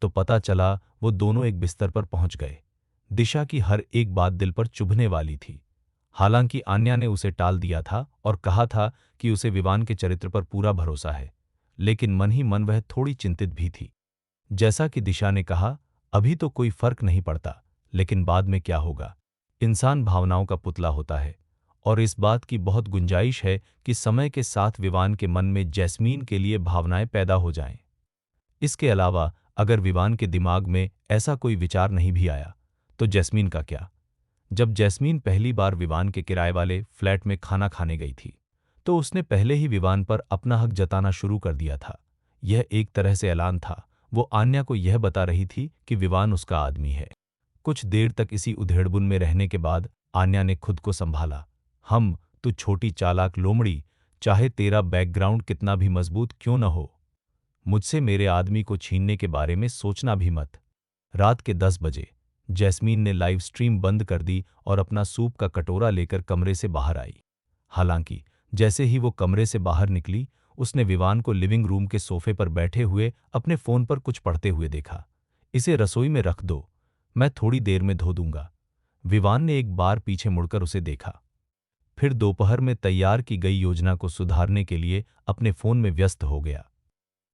तो पता चला वो दोनों एक बिस्तर पर पहुंच गए। दिशा की हर एक बात दिल पर चुभने वाली थी। हालांकि आन्या ने उसे टाल दिया था और कहा था कि उसे विवान के चरित्र पर पूरा भरोसा है, लेकिन मन ही मन वह थोड़ी चिंतित भी थी। जैसा कि दिशा ने कहा, अभी तो कोई फर्क नहीं पड़ता, लेकिन बाद में क्या होगा? इंसान भावनाओं का पुतला होता है और इस बात की बहुत गुंजाइश है कि समय के साथ विवान के मन में जैस्मीन के लिए भावनाएं पैदा हो जाएं। इसके अलावा अगर विवान के दिमाग में ऐसा कोई विचार नहीं भी आया तो जैस्मीन का क्या? जब जैस्मीन पहली बार विवान के किराए वाले फ्लैट में खाना खाने गई थी तो उसने पहले ही विवान पर अपना हक जताना शुरू कर दिया था। यह एक तरह से ऐलान था। वो आन्या को यह बता रही थी कि विवान उसका आदमी है। कुछ देर तक इसी उधेड़बुन में रहने के बाद आन्या ने खुद को संभाला। तू छोटी चालाक लोमड़ी, चाहे तेरा बैकग्राउंड कितना भी मजबूत क्यों न हो, मुझसे मेरे आदमी को छीनने के बारे में सोचना भी मत। रात के 10 बजे जैस्मीन ने लाइव स्ट्रीम बंद कर दी और अपना सूप का कटोरा लेकर कमरे से बाहर आई। हालांकि जैसे ही वो कमरे से बाहर निकली, उसने विवान को लिविंग रूम के सोफे पर बैठे हुए अपने फोन पर कुछ पढ़ते हुए देखा। इसे रसोई में रख दो, मैं थोड़ी देर में धो दूंगा। विवान ने एक बार पीछे मुड़कर उसे देखा, फिर दोपहर में तैयार की गई योजना को सुधारने के लिए अपने फोन में व्यस्त हो गया।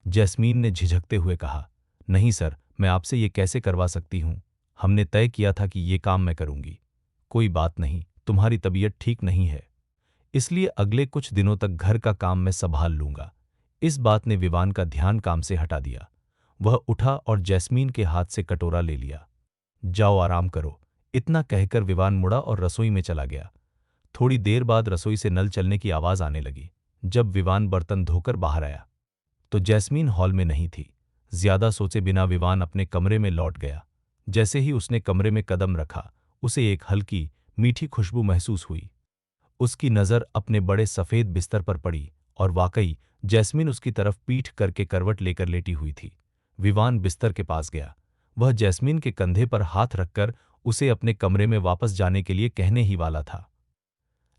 जैस्मीन ने झिझकते हुए कहा, नहीं सर, मैं आपसे ये कैसे करवा सकती हूँ? हमने तय किया था कि ये काम मैं करूंगी। कोई बात नहीं, तुम्हारी तबीयत ठीक नहीं है, इसलिए अगले कुछ दिनों तक घर का काम मैं संभाल लूंगा। इस बात ने विवान का ध्यान काम से हटा दिया। वह उठा और जैस्मीन के हाथ से कटोरा ले लिया। जाओ आराम करो, इतना कहकर विवान मुड़ा और रसोई में चला गया। थोड़ी देर बाद रसोई से नल चलने की आवाज आने लगी। जब विवान बर्तन धोकर बाहर आया तो जैस्मीन हॉल में नहीं थी। ज्यादा सोचे बिना विवान अपने कमरे में लौट गया। जैसे ही उसने कमरे में कदम रखा, उसे एक हल्की मीठी खुशबू महसूस हुई। उसकी नज़र अपने बड़े सफ़ेद बिस्तर पर पड़ी और वाकई जैस्मीन उसकी तरफ पीठ करके करवट लेकर लेटी हुई थी। विवान बिस्तर के पास गया। वह जैस्मीन के कंधे पर हाथ रखकर उसे अपने कमरे में वापस जाने के लिए कहने ही वाला था,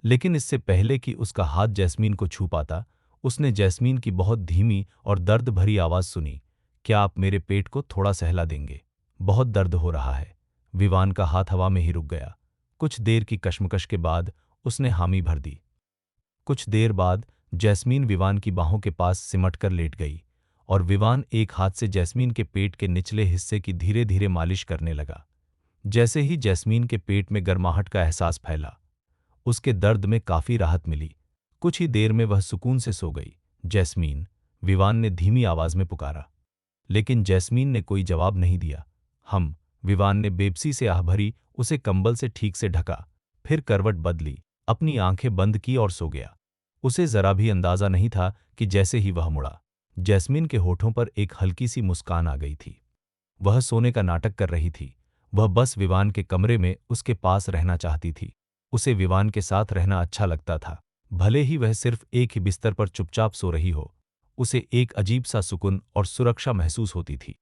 लेकिन इससे पहले कि उसका हाथ जैस्मीन को छू पाता, उसने जैस्मीन की बहुत धीमी और दर्द भरी आवाज़ सुनी, क्या आप मेरे पेट को थोड़ा सहला देंगे? बहुत दर्द हो रहा है। विवान का हाथ हवा में ही रुक गया। कुछ देर की कशमकश के बाद उसने हामी भर दी। कुछ देर बाद जैस्मीन विवान की बाहों के पास सिमटकर लेट गई और विवान एक हाथ से जैस्मीन के पेट के निचले हिस्से की धीरे धीरे मालिश करने लगा। जैसे ही जैस्मीन के पेट में गर्माहट का एहसास फैला, उसके दर्द में काफी राहत मिली। कुछ ही देर में वह सुकून से सो गई। जैस्मीन, विवान ने धीमी आवाज में पुकारा, लेकिन जैस्मीन ने कोई जवाब नहीं दिया। विवान ने बेबसी से आह भरी उसे कंबल से ठीक से ढका, फिर करवट बदली, अपनी आंखें बंद की और सो गया। उसे जरा भी अंदाजा नहीं था कि जैसे ही वह मुड़ा, जैस्मीन के होठों पर एक हल्की सी मुस्कान आ गई थी। वह सोने का नाटक कर रही थी। वह बस विवान के कमरे में उसके पास रहना चाहती थी। उसे विवान के साथ रहना अच्छा लगता था, भले ही वह सिर्फ एक ही बिस्तर पर चुपचाप सो रही हो। उसे एक अजीब सा सुकून और सुरक्षा महसूस होती थी।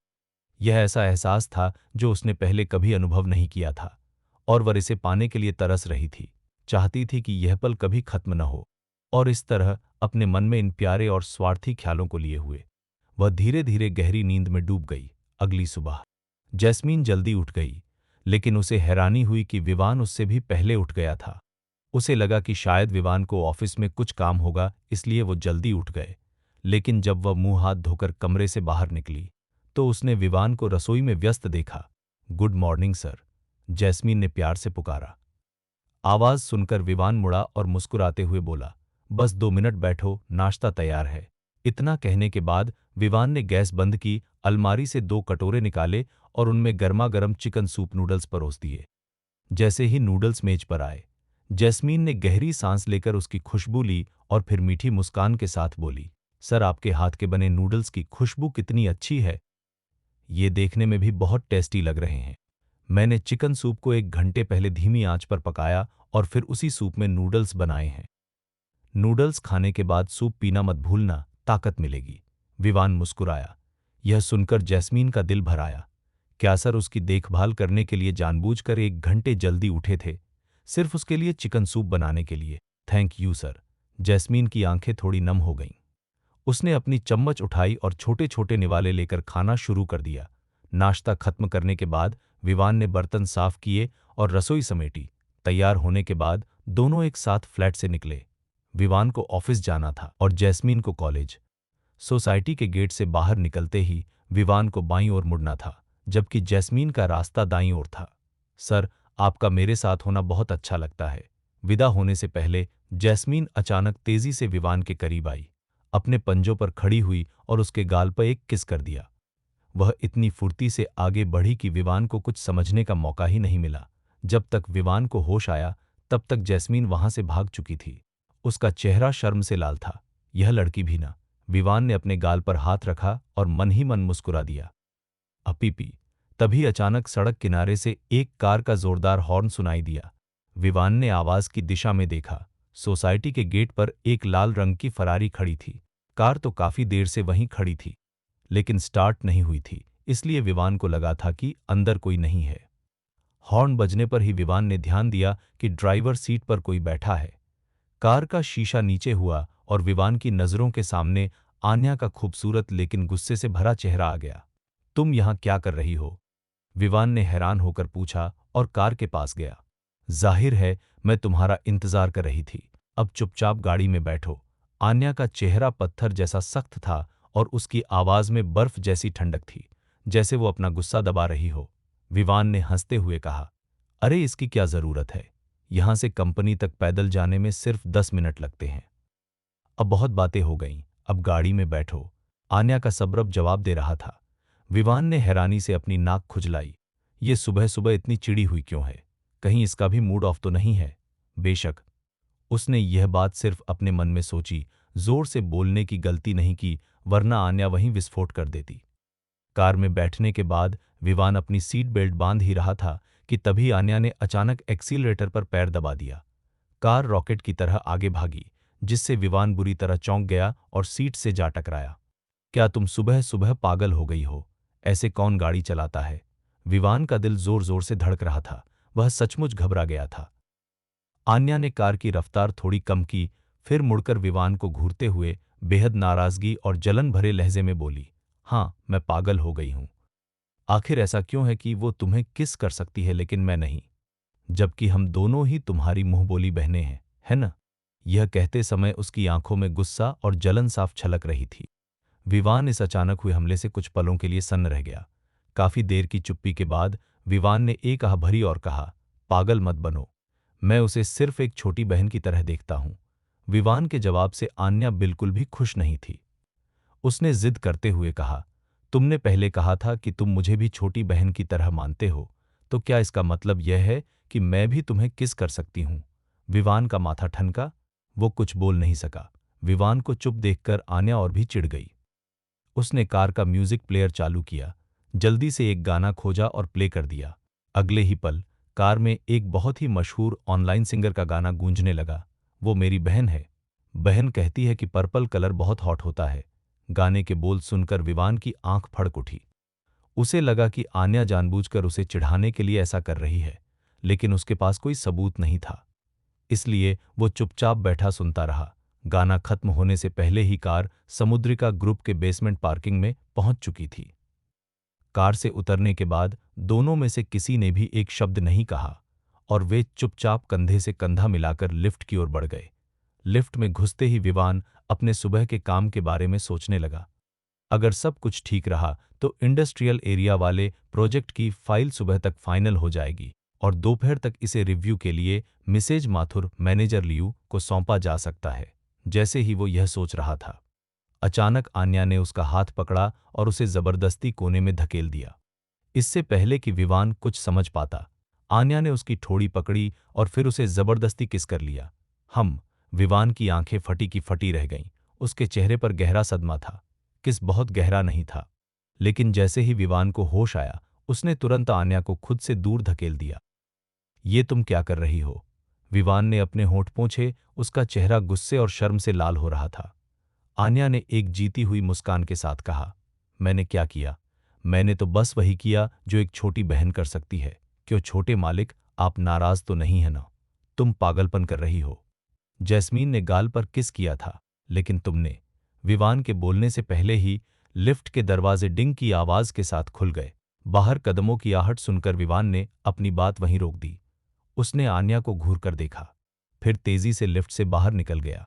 यह ऐसा एहसास था जो उसने पहले कभी अनुभव नहीं किया था, और वह इसे पाने के लिए तरस रही थी। चाहती थी कि यह पल कभी खत्म न हो। और इस तरह अपने मन में इन प्यारे और स्वार्थी ख्यालों को लिए हुए वह धीरे धीरे गहरी नींद में डूब गई। अगली सुबह जैस्मीन जल्दी उठ गई, लेकिन उसे हैरानी हुई कि विवान उससे भी पहले उठ गया था। उसे लगा कि शायद विवान को ऑफिस में कुछ काम होगा, इसलिए वो जल्दी उठ गए। लेकिन जब वह मुंह हाथ धोकर कमरे से बाहर निकली तो उसने विवान को रसोई में व्यस्त देखा। गुड मॉर्निंग सर, जैस्मीन ने प्यार से पुकारा। आवाज सुनकर विवान मुड़ा और मुस्कुराते हुए बोला, बस 2 मिनट बैठो, नाश्ता तैयार है। इतना कहने के बाद विवान ने गैस बंद की, अलमारी से 2 कटोरे निकाले और उनमें गर्मा गर्म चिकन सूप नूडल्स परोस दिए। जैसे ही नूडल्स मेज पर आए, जैस्मीन ने गहरी सांस लेकर उसकी खुशबू ली और फिर मीठी मुस्कान के साथ बोली, सर, आपके हाथ के बने नूडल्स की खुशबू कितनी अच्छी है। ये देखने में भी बहुत टेस्टी लग रहे हैं। मैंने चिकन सूप को 1 घंटे पहले धीमी आंच पर पकाया और फिर उसी सूप में नूडल्स बनाए हैं। नूडल्स खाने के बाद सूप पीना मत भूलना, ताकत मिलेगी। विवान मुस्कुराया। यह सुनकर जैस्मीन का दिल भर आया। क्या सर उसकी देखभाल करने के लिए जानबूझकर 1 घंटे जल्दी उठे थे, सिर्फ उसके लिए चिकन सूप बनाने के लिए? Thank you sir. जैस्मीन की आंखें थोड़ी नम हो गईं। उसने अपनी चम्मच उठाई और छोटे छोटे निवाले लेकर खाना शुरू कर दिया। नाश्ता खत्म करने के बाद विवान ने बर्तन साफ किए और रसोई समेटी। तैयार होने के बाद दोनों एक साथ फ्लैट से निकले। विवान को ऑफिस जाना था और जैस्मीन को कॉलेज। सोसाइटी के गेट से बाहर निकलते ही विवान को बाईं ओर मुड़ना था, जबकि जैस्मीन का रास्ता दाईं ओर था। सर, आपका मेरे साथ होना बहुत अच्छा लगता है। विदा होने से पहले जैस्मीन अचानक तेजी से विवान के करीब आई, अपने पंजों पर खड़ी हुई और उसके गाल पर एक किस कर दिया। वह इतनी फुर्ती से आगे बढ़ी कि विवान को कुछ समझने का मौका ही नहीं मिला। जब तक विवान को होश आया, तब तक जैस्मीन वहां से भाग चुकी थी। उसका चेहरा शर्म से लाल था। यह लड़की भी ना। विवान ने अपने गाल पर हाथ रखा और मन ही मन मुस्कुरा दिया। अपीपी। तभी अचानक सड़क किनारे से एक कार का जोरदार हॉर्न सुनाई दिया। विवान ने आवाज की दिशा में देखा। सोसाइटी के गेट पर एक लाल रंग की फरारी खड़ी थी। कार तो काफी देर से वहीं खड़ी थी, लेकिन स्टार्ट नहीं हुई थी, इसलिए विवान को लगा था कि अंदर कोई नहीं है। हॉर्न बजने पर ही विवान ने ध्यान दिया कि ड्राइवर सीट पर कोई बैठा है। कार का शीशा नीचे हुआ और विवान की नजरों के सामने आन्या का खूबसूरत लेकिन गुस्से से भरा चेहरा आ गया। तुम यहाँ क्या कर रही हो? विवान ने हैरान होकर पूछा और कार के पास गया। जाहिर है मैं तुम्हारा इंतजार कर रही थी, अब चुपचाप गाड़ी में बैठो। आन्या का चेहरा पत्थर जैसा सख्त था और उसकी आवाज में बर्फ जैसी ठंडक थी, जैसे वो अपना गुस्सा दबा रही हो। विवान ने हंसते हुए कहा, अरे इसकी क्या जरूरत है, यहां से कंपनी तक पैदल जाने में सिर्फ 10 मिनट लगते हैं। अब बहुत बातें हो गईं, अब गाड़ी में बैठो। आन्या का सब्रब जवाब दे रहा था। विवान ने हैरानी से अपनी नाक खुजलाई। ये सुबह सुबह इतनी चिड़ी हुई क्यों है? कहीं इसका भी मूड ऑफ तो नहीं है? बेशक उसने यह बात सिर्फ अपने मन में सोची, जोर से बोलने की गलती नहीं की, वरना आन्या वहीं विस्फोट कर देती। कार में बैठने के बाद विवान अपनी सीट बेल्ट बांध ही रहा था कि तभी आन्या ने अचानक एक्सीलरेटर पर पैर दबा दिया। कार रॉकेट की तरह आगे भागी, जिससे विवान बुरी तरह चौंक गया और सीट से जा टकराया। क्या तुम सुबह सुबह पागल हो गई हो? ऐसे कौन गाड़ी चलाता है? विवान का दिल जोर जोर से धड़क रहा था, वह सचमुच घबरा गया था। आन्या ने कार की रफ्तार थोड़ी कम की, फिर मुड़कर विवान को घूरते हुए बेहद नाराजगी और जलन भरे लहजे में बोली, हाँ मैं पागल हो गई हूं। आखिर ऐसा क्यों है कि वो तुम्हें किस कर सकती है लेकिन मैं नहीं, जबकि हम दोनों ही तुम्हारी मुंहबोली बहनें हैं, है ना? यह कहते समय उसकी आंखों में गुस्सा और जलन साफ छलक रही थी। विवान इस अचानक हुए हमले से कुछ पलों के लिए सन्न रह गया। काफी देर की चुप्पी के बाद विवान ने एक आह भरी और कहा, पागल मत बनो, मैं उसे सिर्फ एक छोटी बहन की तरह देखता हूं। विवान के जवाब से आन्या बिल्कुल भी खुश नहीं थी। उसने जिद करते हुए कहा, तुमने पहले कहा था कि तुम मुझे भी छोटी बहन की तरह मानते हो, तो क्या इसका मतलब यह है कि मैं भी तुम्हें किस कर सकती हूं? विवान का माथा ठनका, वो कुछ बोल नहीं सका। विवान को चुप देखकर आन्या और भी चिढ़ गई। उसने कार का म्यूजिक प्लेयर चालू किया, जल्दी से एक गाना खोजा और प्ले कर दिया। अगले ही पल कार में एक बहुत ही मशहूर ऑनलाइन सिंगर का गाना गूंजने लगा। वो मेरी बहन है। बहन कहती है कि पर्पल कलर बहुत हॉट होता है। गाने के बोल सुनकर विवान की आंख फड़क उठी। उसे लगा कि आन्या जानबूझकर उसे चिढ़ाने के लिए ऐसा कर रही है, लेकिन उसके पास कोई सबूत नहीं था। इसलिए वो चुपचाप बैठा सुनता रहा। गाना खत्म होने से पहले ही कार समुद्रिका ग्रुप के बेसमेंट पार्किंग में पहुंच चुकी थी। कार से उतरने के बाद दोनों में से किसी ने भी एक शब्द नहीं कहा और वे चुपचाप कंधे से कंधा मिलाकर लिफ्ट की ओर बढ़ गए। लिफ्ट में घुसते ही विवान अपने सुबह के काम के बारे में सोचने लगा। अगर सब कुछ ठीक रहा तो इंडस्ट्रियल एरिया वाले प्रोजेक्ट की फाइल सुबह तक फाइनल हो जाएगी और दोपहर तक इसे रिव्यू के लिए मिसेज माथुर मैनेजर लियू को सौंपा जा सकता है। जैसे ही वो यह सोच रहा था, अचानक आन्या ने उसका हाथ पकड़ा और उसे जबरदस्ती कोने में धकेल दिया। इससे पहले कि विवान कुछ समझ पाता, आन्या ने उसकी ठोड़ी पकड़ी और फिर उसे जबरदस्ती किस कर लिया। विवान की आंखें फटी की फटी रह गईं। उसके चेहरे पर गहरा सदमा था। किस बहुत गहरा नहीं था, लेकिन जैसे ही विवान को होश आया, उसने तुरंत आन्या को खुद से दूर धकेल दिया। ये तुम क्या कर रही हो? विवान ने अपने होंठ पोंछे, उसका चेहरा गुस्से और शर्म से लाल हो रहा था। आन्या ने एक जीती हुई मुस्कान के साथ कहा, मैंने क्या किया? मैंने तो बस वही किया जो एक छोटी बहन कर सकती है। क्यों छोटे मालिक, आप नाराज तो नहीं है ना? तुम पागलपन कर रही हो। जैस्मीन ने गाल पर किस किया था, लेकिन तुमने। विवान के बोलने से पहले ही लिफ्ट के दरवाजे डिंग की आवाज के साथ खुल गए। बाहर कदमों की आहट सुनकर विवान ने अपनी बात वहीं रोक दी। उसने आन्या को घूर कर देखा, फिर तेजी से लिफ्ट से बाहर निकल गया।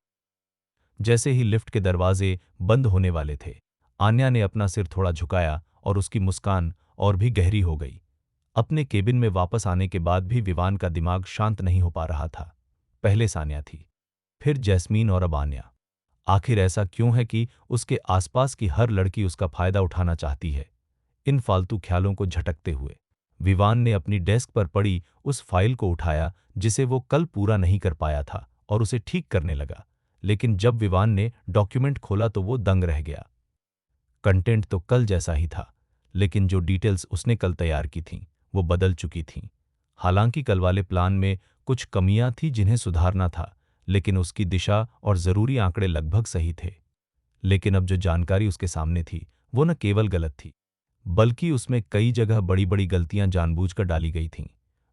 जैसे ही लिफ्ट के दरवाजे बंद होने वाले थे, आन्या ने अपना सिर थोड़ा झुकाया और उसकी मुस्कान और भी गहरी हो गई। अपने केबिन में वापस आने के बाद भी विवान का दिमाग शांत नहीं हो पा रहा था। पहले सान्या थी, फिर जैस्मीन और अब आन्या। आखिर ऐसा क्यों है कि उसके आसपास की हर लड़की उसका फायदा उठाना चाहती है? इन फालतू ख्यालों को झटकते हुए विवान ने अपनी डेस्क पर पड़ी उस फाइल को उठाया जिसे वो कल पूरा नहीं कर पाया था और उसे ठीक करने लगा। लेकिन जब विवान ने डॉक्यूमेंट खोला तो वो दंग रह गया। कंटेंट तो कल जैसा ही था, लेकिन जो डिटेल्स उसने कल तैयार की थीं, वो बदल चुकी थीं। हालांकि कल वाले प्लान में कुछ कमियां थीं जिन्हें सुधारना था, लेकिन उसकी दिशा और जरूरी आंकड़े लगभग सही थे। लेकिन अब जो जानकारी उसके सामने थी, वो न केवल गलत थी, बल्कि उसमें कई जगह बड़ी-बड़ी गलतियां जानबूझकर डाली गई थीं।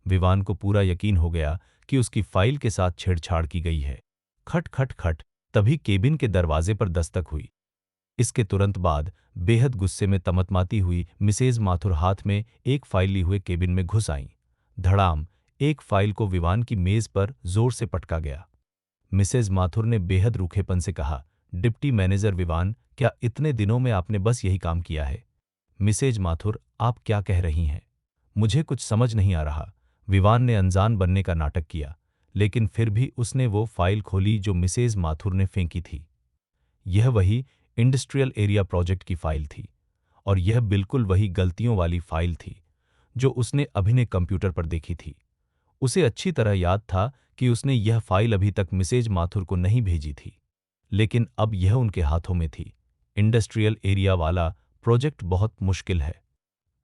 विवान को पूरा यकीन हो गया कि उसकी फाइल के साथ छेड़छाड़ की गई है। खट खट खट, तभी केबिन के दरवाजे पर दस्तक हुई। इसके तुरंत बाद बेहद गुस्से में तमतमाती हुई मिसेज माथुर हाथ में एक फाइल ली हुए केबिन में घुस आईं। धड़ाम, एक फाइल को विवान की मेज पर जोर से पटका गया। मिसेज माथुर ने बेहद रूखेपन से कहा, डिप्टी मैनेजर विवान, क्या इतने दिनों में आपने बस यही काम किया है? मिसेज माथुर, आप क्या कह रही हैं? मुझे कुछ समझ नहीं आ रहा। विवान ने अनजान बनने का नाटक किया, लेकिन फिर भी उसने वो फाइल खोली जो मिसेज माथुर ने फेंकी थी। यह वही इंडस्ट्रियल एरिया प्रोजेक्ट की फाइल थी, और यह बिल्कुल वही गलतियों वाली फाइल थी जो उसने अभी ने कंप्यूटर पर देखी थी। उसे अच्छी तरह याद था कि उसने यह फाइल अभी तक मिसेज माथुर को नहीं भेजी थी, लेकिन अब यह उनके हाथों में थी। इंडस्ट्रियल एरिया वाला प्रोजेक्ट बहुत मुश्किल है।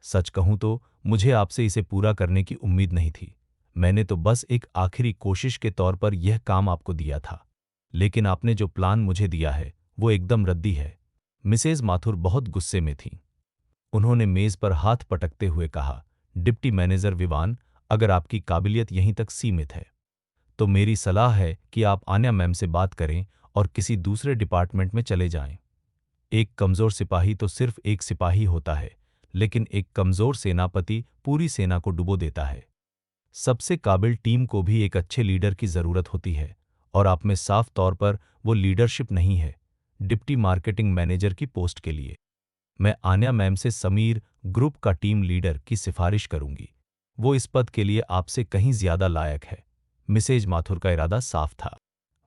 सच कहूं तो मुझे आपसे इसे पूरा करने की उम्मीद नहीं थी। मैंने तो बस एक आखिरी कोशिश के तौर पर यह काम आपको दिया था, लेकिन आपने जो प्लान मुझे दिया है वो एकदम रद्दी है। मिसेज माथुर बहुत गुस्से में थीं। उन्होंने मेज पर हाथ पटकते हुए कहा, डिप्टी मैनेजर विवान, अगर आपकी काबिलियत यहीं तक सीमित है तो मेरी सलाह है कि आप आन्या मैम से बात करें और किसी दूसरे डिपार्टमेंट में चले जाएं। एक कमजोर सिपाही तो सिर्फ एक सिपाही होता है, लेकिन एक कमजोर सेनापति पूरी सेना को डुबो देता है। सबसे काबिल टीम को भी एक अच्छे लीडर की जरूरत होती है, और आप में साफ तौर पर वो लीडरशिप नहीं है। डिप्टी मार्केटिंग मैनेजर की पोस्ट के लिए मैं आन्या मैम से समीर ग्रुप का टीम लीडर की सिफारिश करूंगी। वो इस पद के लिए आपसे कहीं ज्यादा लायक है। मिसेज माथुर का इरादा साफ था।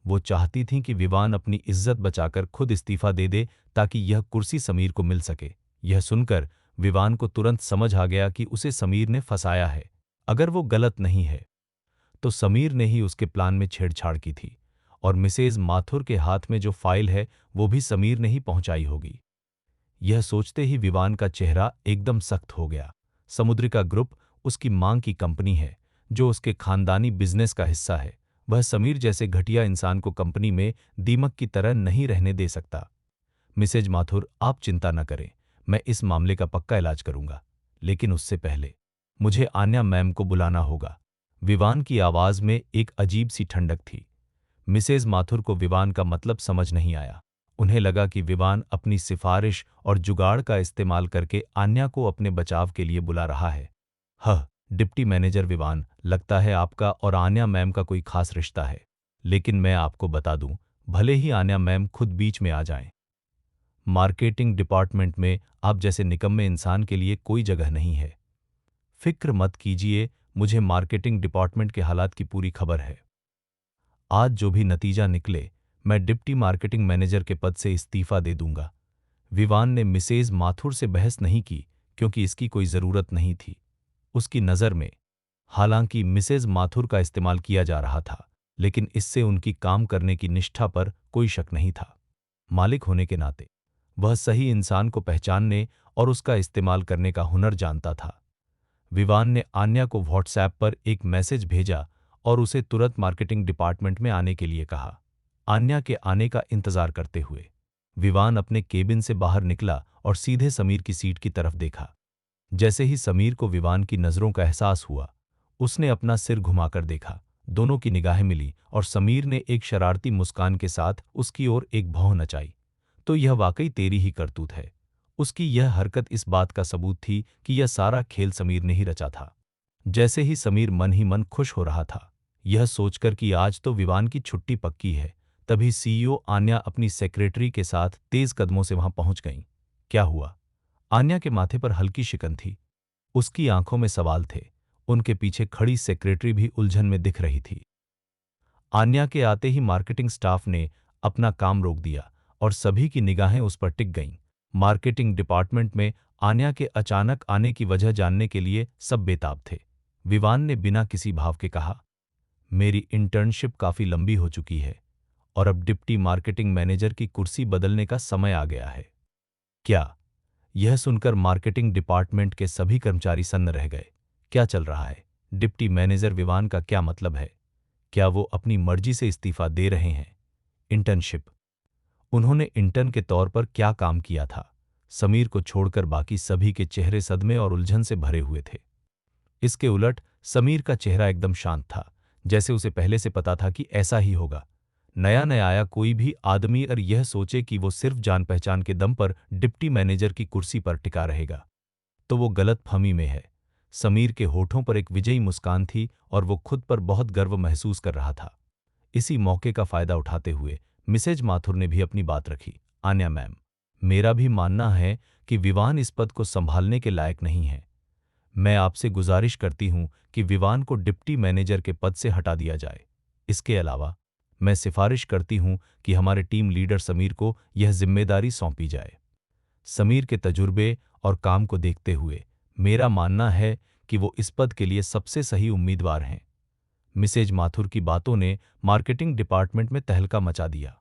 वो चाहती थीं कि विवान अपनी इज्जत बचाकर खुद इस्तीफा दे दे ताकि यह कुर्सी समीर को मिल सके। यह सुनकर विवान को तुरंत समझ आ गया कि उसे समीर ने फंसाया है। अगर वो गलत नहीं है तो समीर ने ही उसके प्लान में छेड़छाड़ की थी, और मिसेज माथुर के हाथ में जो फाइल है वो भी समीर ने ही पहुंचाई होगी। यह सोचते ही विवान का चेहरा एकदम सख्त हो गया। समुद्रिका ग्रुप उसकी मांग की कंपनी है, जो उसके खानदानी बिजनेस का हिस्सा है। वह समीर जैसे घटिया इंसान को कंपनी में दीमक की तरह नहीं रहने दे सकता। मिसेज माथुर, आप चिंता न करें, मैं इस मामले का पक्का इलाज करूंगा, लेकिन उससे पहले मुझे आन्या मैम को बुलाना होगा। विवान की आवाज में एक अजीब सी ठंडक थी। मिसेज माथुर को विवान का मतलब समझ नहीं आया। उन्हें लगा कि विवान अपनी सिफारिश और जुगाड़ का इस्तेमाल करके आन्या को अपने बचाव के लिए बुला रहा है। डिप्टी मैनेजर विवान, लगता है आपका और आन्या मैम का कोई खास रिश्ता है, लेकिन मैं आपको बता दूं, भले ही आन्या मैम खुद बीच में आ जाएं, मार्केटिंग डिपार्टमेंट में आप जैसे निकम्मे इंसान के लिए कोई जगह नहीं है। फिक्र मत कीजिए, मुझे मार्केटिंग डिपार्टमेंट के हालात की पूरी खबर है। आज जो भी नतीजा निकले, मैं डिप्टी मार्केटिंग मैनेजर के पद से इस्तीफा दे दूंगा। विवान ने मिसेज माथुर से बहस नहीं की, क्योंकि इसकी कोई जरूरत नहीं थी। उसकी नज़र में हालांकि मिसेज माथुर का इस्तेमाल किया जा रहा था, लेकिन इससे उनकी काम करने की निष्ठा पर कोई शक नहीं था। मालिक होने के नाते वह सही इंसान को पहचानने और उसका इस्तेमाल करने का हुनर जानता था। विवान ने आन्या को व्हाट्सएप पर एक मैसेज भेजा और उसे तुरंत मार्केटिंग डिपार्टमेंट में आने के लिए कहा। आन्या के आने का इंतजार करते हुए विवान अपने केबिन से बाहर निकला और सीधे समीर की सीट की तरफ देखा। जैसे ही समीर को विवान की नजरों का एहसास हुआ, उसने अपना सिर घुमाकर देखा। दोनों की निगाहें मिली और समीर ने एक शरारती मुस्कान के साथ उसकी ओर एक भौं नचाई। तो यह वाकई तेरी ही करतूत है। उसकी यह हरकत इस बात का सबूत थी कि यह सारा खेल समीर ने ही रचा था। जैसे ही समीर मन ही मन खुश हो रहा था, यह सोचकर कि आज तो विवान की छुट्टी पक्की है, तभी सीईओ आन्या अपनी सेक्रेटरी के साथ तेज कदमों से वहां पहुंच गईं। क्या हुआ? आन्या के माथे पर हल्की शिकन थी। उसकी आंखों में सवाल थे। उनके पीछे खड़ी सेक्रेटरी भी उलझन में दिख रही थी। आन्या के आते ही मार्केटिंग स्टाफ ने अपना काम रोक दिया और सभी की निगाहें उस पर टिक गईं। मार्केटिंग डिपार्टमेंट में आन्या के अचानक आने की वजह जानने के लिए सब बेताब थे। विवान ने बिना किसी भाव के कहा, मेरी इंटर्नशिप काफी लंबी हो चुकी है और अब डिप्टी मार्केटिंग मैनेजर की कुर्सी बदलने का समय आ गया है। क्या? यह सुनकर मार्केटिंग डिपार्टमेंट के सभी कर्मचारी सन्न रह गए। क्या चल रहा है? डिप्टी मैनेजर विवान का क्या मतलब है? क्या वो अपनी मर्जी से इस्तीफा दे रहे हैं? इंटर्नशिप? उन्होंने इंटर्न के तौर पर क्या काम किया था? समीर को छोड़कर बाकी सभी के चेहरे सदमे और उलझन से भरे हुए थे। इसके उलट समीर का चेहरा एकदम शांत था, जैसे उसे पहले से पता था कि ऐसा ही होगा। नया नया आया कोई भी आदमी और यह सोचे कि वो सिर्फ जान पहचान के दम पर डिप्टी मैनेजर की कुर्सी पर टिका रहेगा, तो वो गलतफहमी में है। समीर के होठों पर एक विजयी मुस्कान थी और वो खुद पर बहुत गर्व महसूस कर रहा था। इसी मौके का फायदा उठाते हुए मिसेज माथुर ने भी अपनी बात रखी। आन्या मैम, मेरा भी मानना है कि विवान इस पद को संभालने के लायक नहीं है। मैं आपसे गुजारिश करती हूं कि विवान को डिप्टी मैनेजर के पद से हटा दिया जाए। इसके अलावा मैं सिफारिश करती हूं कि हमारे टीम लीडर समीर को यह जिम्मेदारी सौंपी जाए। समीर के तजुर्बे और काम को देखते हुए मेरा मानना है कि वो इस पद के लिए सबसे सही उम्मीदवार हैं। मिसेज माथुर की बातों ने मार्केटिंग डिपार्टमेंट में तहलका मचा दिया।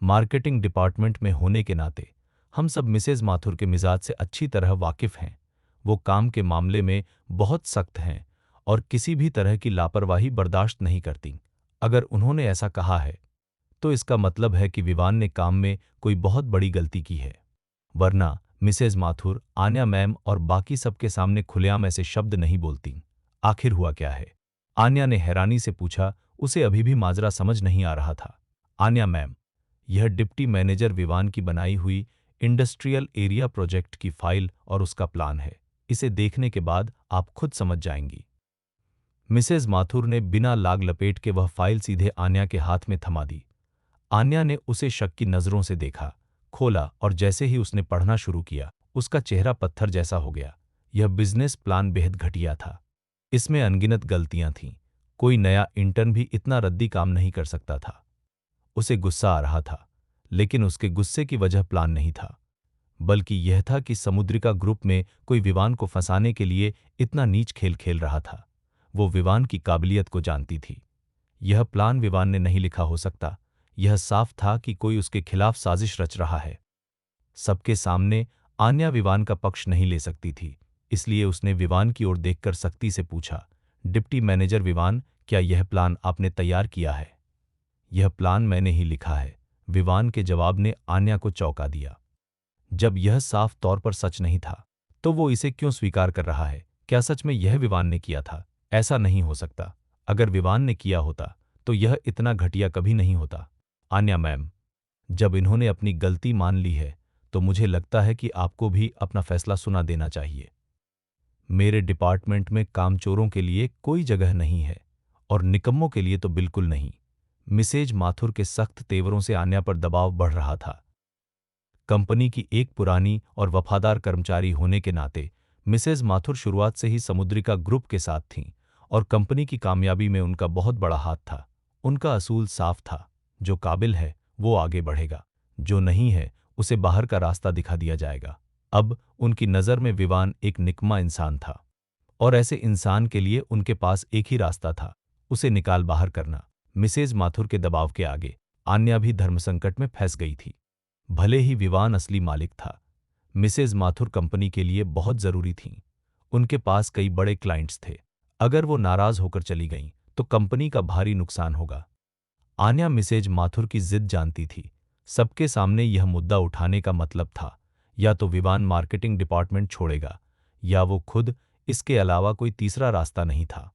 मार्केटिंग डिपार्टमेंट में होने के नाते हम सब मिसेज माथुर के मिजाज से अच्छी तरह वाकिफ हैं। वो काम के मामले में बहुत सख्त हैं और किसी भी तरह की लापरवाही बर्दाश्त नहीं करती। अगर उन्होंने ऐसा कहा है तो इसका मतलब है कि विवान ने काम में कोई बहुत बड़ी गलती की है, वरना मिसेज माथुर, आन्या मैम और बाकी सबके सामने खुलेआम ऐसे शब्द नहीं बोलती। आखिर हुआ क्या है? आन्या ने हैरानी से पूछा। उसे अभी भी माजरा समझ नहीं आ रहा था। आन्या मैम, यह डिप्टी मैनेजर विवान की बनाई हुई इंडस्ट्रियल एरिया प्रोजेक्ट की फाइल और उसका प्लान है। इसे देखने के बाद आप खुद समझ जाएंगी। मिसेज माथुर ने बिना लाग लपेट के वह फाइल सीधे आन्या के हाथ में थमा दी। आन्या ने उसे शक की नजरों से देखा, खोला और जैसे ही उसने पढ़ना शुरू किया, उसका चेहरा पत्थर जैसा हो गया। यह बिजनेस प्लान बेहद घटिया था। इसमें अनगिनत गलतियां थीं। कोई नया इंटर्न भी इतना रद्दी काम नहीं कर सकता था। उसे गुस्सा आ रहा था, लेकिन उसके गुस्से की वजह प्लान नहीं था, बल्कि यह था कि समुद्रिका ग्रुप में कोई विवान को फंसाने के लिए इतना नीच खेल खेल रहा था। वो विवान की काबिलियत को जानती थी। यह प्लान विवान ने नहीं लिखा हो सकता। यह साफ था कि कोई उसके खिलाफ साजिश रच रहा है। सबके सामने आन्या विवान का पक्ष नहीं ले सकती थी, इसलिए उसने विवान की ओर देखकर सख्ती से पूछा, डिप्टी मैनेजर विवान, क्या यह प्लान आपने तैयार किया है? यह प्लान मैंने ही लिखा है। विवान के जवाब ने आन्या को चौंका दिया। जब यह साफ तौर पर सच नहीं था, तो वो इसे क्यों स्वीकार कर रहा है? क्या सच में यह विवान ने किया था? ऐसा नहीं हो सकता। अगर विवान ने किया होता, तो यह इतना घटिया कभी नहीं होता। आन्या मैम, जब इन्होंने अपनी गलती मान ली है, तो मुझे लगता है कि आपको भी अपना फैसला सुना देना चाहिए। मेरे डिपार्टमेंट में कामचोरों के लिए कोई जगह नहीं है और निकम्मों के लिए तो बिल्कुल नहीं। मिसेज माथुर के सख्त तेवरों से आन्या पर दबाव बढ़ रहा था। कंपनी की एक पुरानी और वफादार कर्मचारी होने के नाते मिसेज माथुर शुरुआत से ही समुद्रिका ग्रुप के साथ थीं और कंपनी की कामयाबी में उनका बहुत बड़ा हाथ था। उनका असूल साफ था, जो काबिल है वो आगे बढ़ेगा, जो नहीं है उसे बाहर का रास्ता दिखा दिया जाएगा। अब उनकी नज़र में विवान एक निकम्मा इंसान था और ऐसे इंसान के लिए उनके पास एक ही रास्ता था, उसे निकाल बाहर करना। मिसेज माथुर के दबाव के आगे आन्या भी धर्मसंकट में फंस गई थी। भले ही विवान असली मालिक था, मिसेज माथुर कंपनी के लिए बहुत जरूरी थीं। उनके पास कई बड़े क्लाइंट्स थे। अगर वो नाराज होकर चली गईं, तो कंपनी का भारी नुकसान होगा। आन्या मिसेज माथुर की जिद जानती थी। सबके सामने यह मुद्दा उठाने का मतलब था, या तो विवान मार्केटिंग डिपार्टमेंट छोड़ेगा या वो खुद। इसके अलावा कोई तीसरा रास्ता नहीं था।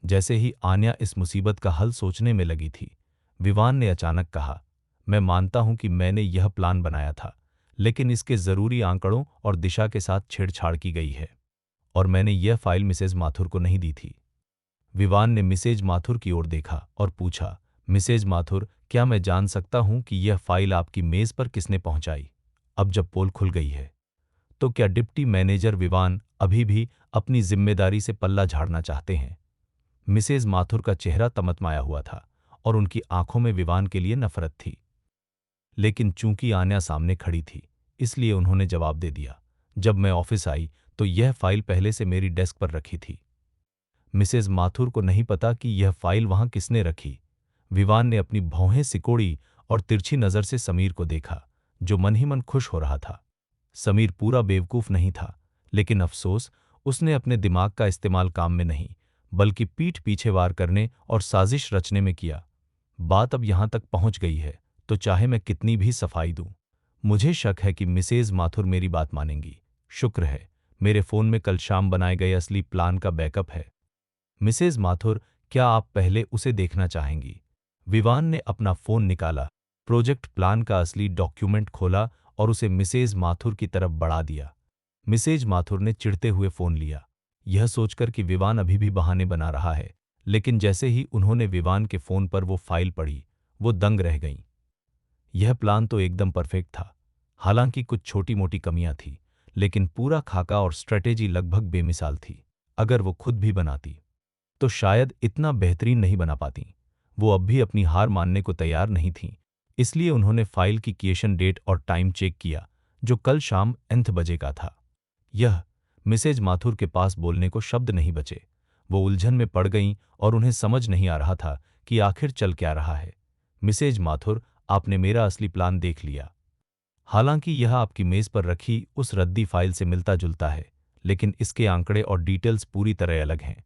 जैसे ही आन्या इस मुसीबत का हल सोचने में लगी थी, विवान ने अचानक कहा, मैं मानता हूं कि मैंने यह प्लान बनाया था, लेकिन इसके जरूरी आंकड़ों और दिशा के साथ छेड़छाड़ की गई है और मैंने यह फाइल मिसेज माथुर को नहीं दी थी। विवान ने मिसेज माथुर की ओर देखा और पूछा, मिसेज माथुर, क्या मैं जान सकता हूं कि यह फाइल आपकी मेज पर किसने पहुंचाई? अब जब पोल खुल गई है, तो क्या डिप्टी मैनेजर विवान अभी भी अपनी जिम्मेदारी से पल्ला झाड़ना चाहते हैं? मिसेज माथुर का चेहरा तमतमाया हुआ था और उनकी आंखों में विवान के लिए नफरत थी। लेकिन चूंकि आन्या सामने खड़ी थी, इसलिए उन्होंने जवाब दे दिया, जब मैं ऑफिस आई तो यह फाइल पहले से मेरी डेस्क पर रखी थी। मिसेज माथुर को नहीं पता कि यह फाइल वहां किसने रखी। विवान ने अपनी भौहें सिकोड़ी और तिरछी नजर से समीर को देखा, जो मन ही मन खुश हो रहा था। समीर पूरा बेवकूफ नहीं था, लेकिन अफसोस, उसने अपने दिमाग का इस्तेमाल काम में नहीं, बल्कि पीठ पीछे वार करने और साजिश रचने में किया। बात अब यहां तक पहुंच गई है, तो चाहे मैं कितनी भी सफाई दूं, मुझे शक है कि मिसेज माथुर मेरी बात मानेंगी। शुक्र है, मेरे फ़ोन में कल शाम बनाए गए असली प्लान का बैकअप है। मिसेज माथुर, क्या आप पहले उसे देखना चाहेंगी? विवान ने अपना फ़ोन निकाला, प्रोजेक्ट प्लान का असली डॉक्यूमेंट खोला और उसे मिसेज माथुर की तरफ बढ़ा दिया। मिसेज माथुर ने चिढ़ते हुए फ़ोन लिया, यह सोचकर कि विवान अभी भी बहाने बना रहा है, लेकिन जैसे ही उन्होंने विवान के फ़ोन पर वो फाइल पढ़ी, वो दंग रह गईं। यह प्लान तो एकदम परफेक्ट था। हालांकि कुछ छोटी-मोटी कमियां थी, लेकिन पूरा खाका और स्ट्रेटेजी लगभग बेमिसाल थी। अगर वो खुद भी बनाती, तो शायद इतना बेहतरीन नहीं बना पातीं। वो अब भी अपनी हार मानने को तैयार नहीं थीं, इसलिए उन्होंने फाइल की क्रिएशन डेट और टाइम चेक किया, जो कल शाम nth बजे का था। यह मिसेज माथुर के पास बोलने को शब्द नहीं बचे। वो उलझन में पड़ गईं और उन्हें समझ नहीं आ रहा था कि आखिर चल क्या रहा है। मिसेज माथुर, आपने मेरा असली प्लान देख लिया। हालांकि यह आपकी मेज पर रखी उस रद्दी फाइल से मिलता जुलता है, लेकिन इसके आंकड़े और डिटेल्स पूरी तरह अलग हैं।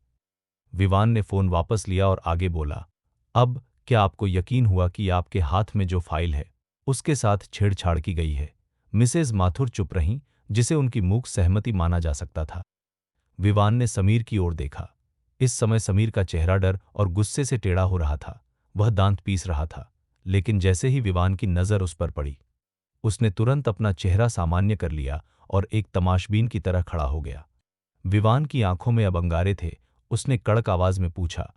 विवान ने फोन वापस लिया और आगे बोला, अब क्या आपको यकीन हुआ कि आपके हाथ में जो फाइल है उसके साथ छेड़छाड़ की गई है? मिसेज माथुर चुप रहीं, जिसे उनकी मूक सहमति माना जा सकता था। विवान ने समीर की ओर देखा। इस समय समीर का चेहरा डर और गुस्से से टेढ़ा हो रहा था। वह दांत पीस रहा था, लेकिन जैसे ही विवान की नजर उस पर पड़ी, उसने तुरंत अपना चेहरा सामान्य कर लिया और एक तमाशबीन की तरह खड़ा हो गया। विवान की आंखों में अब अंगारे थे। उसने कड़क आवाज में पूछा,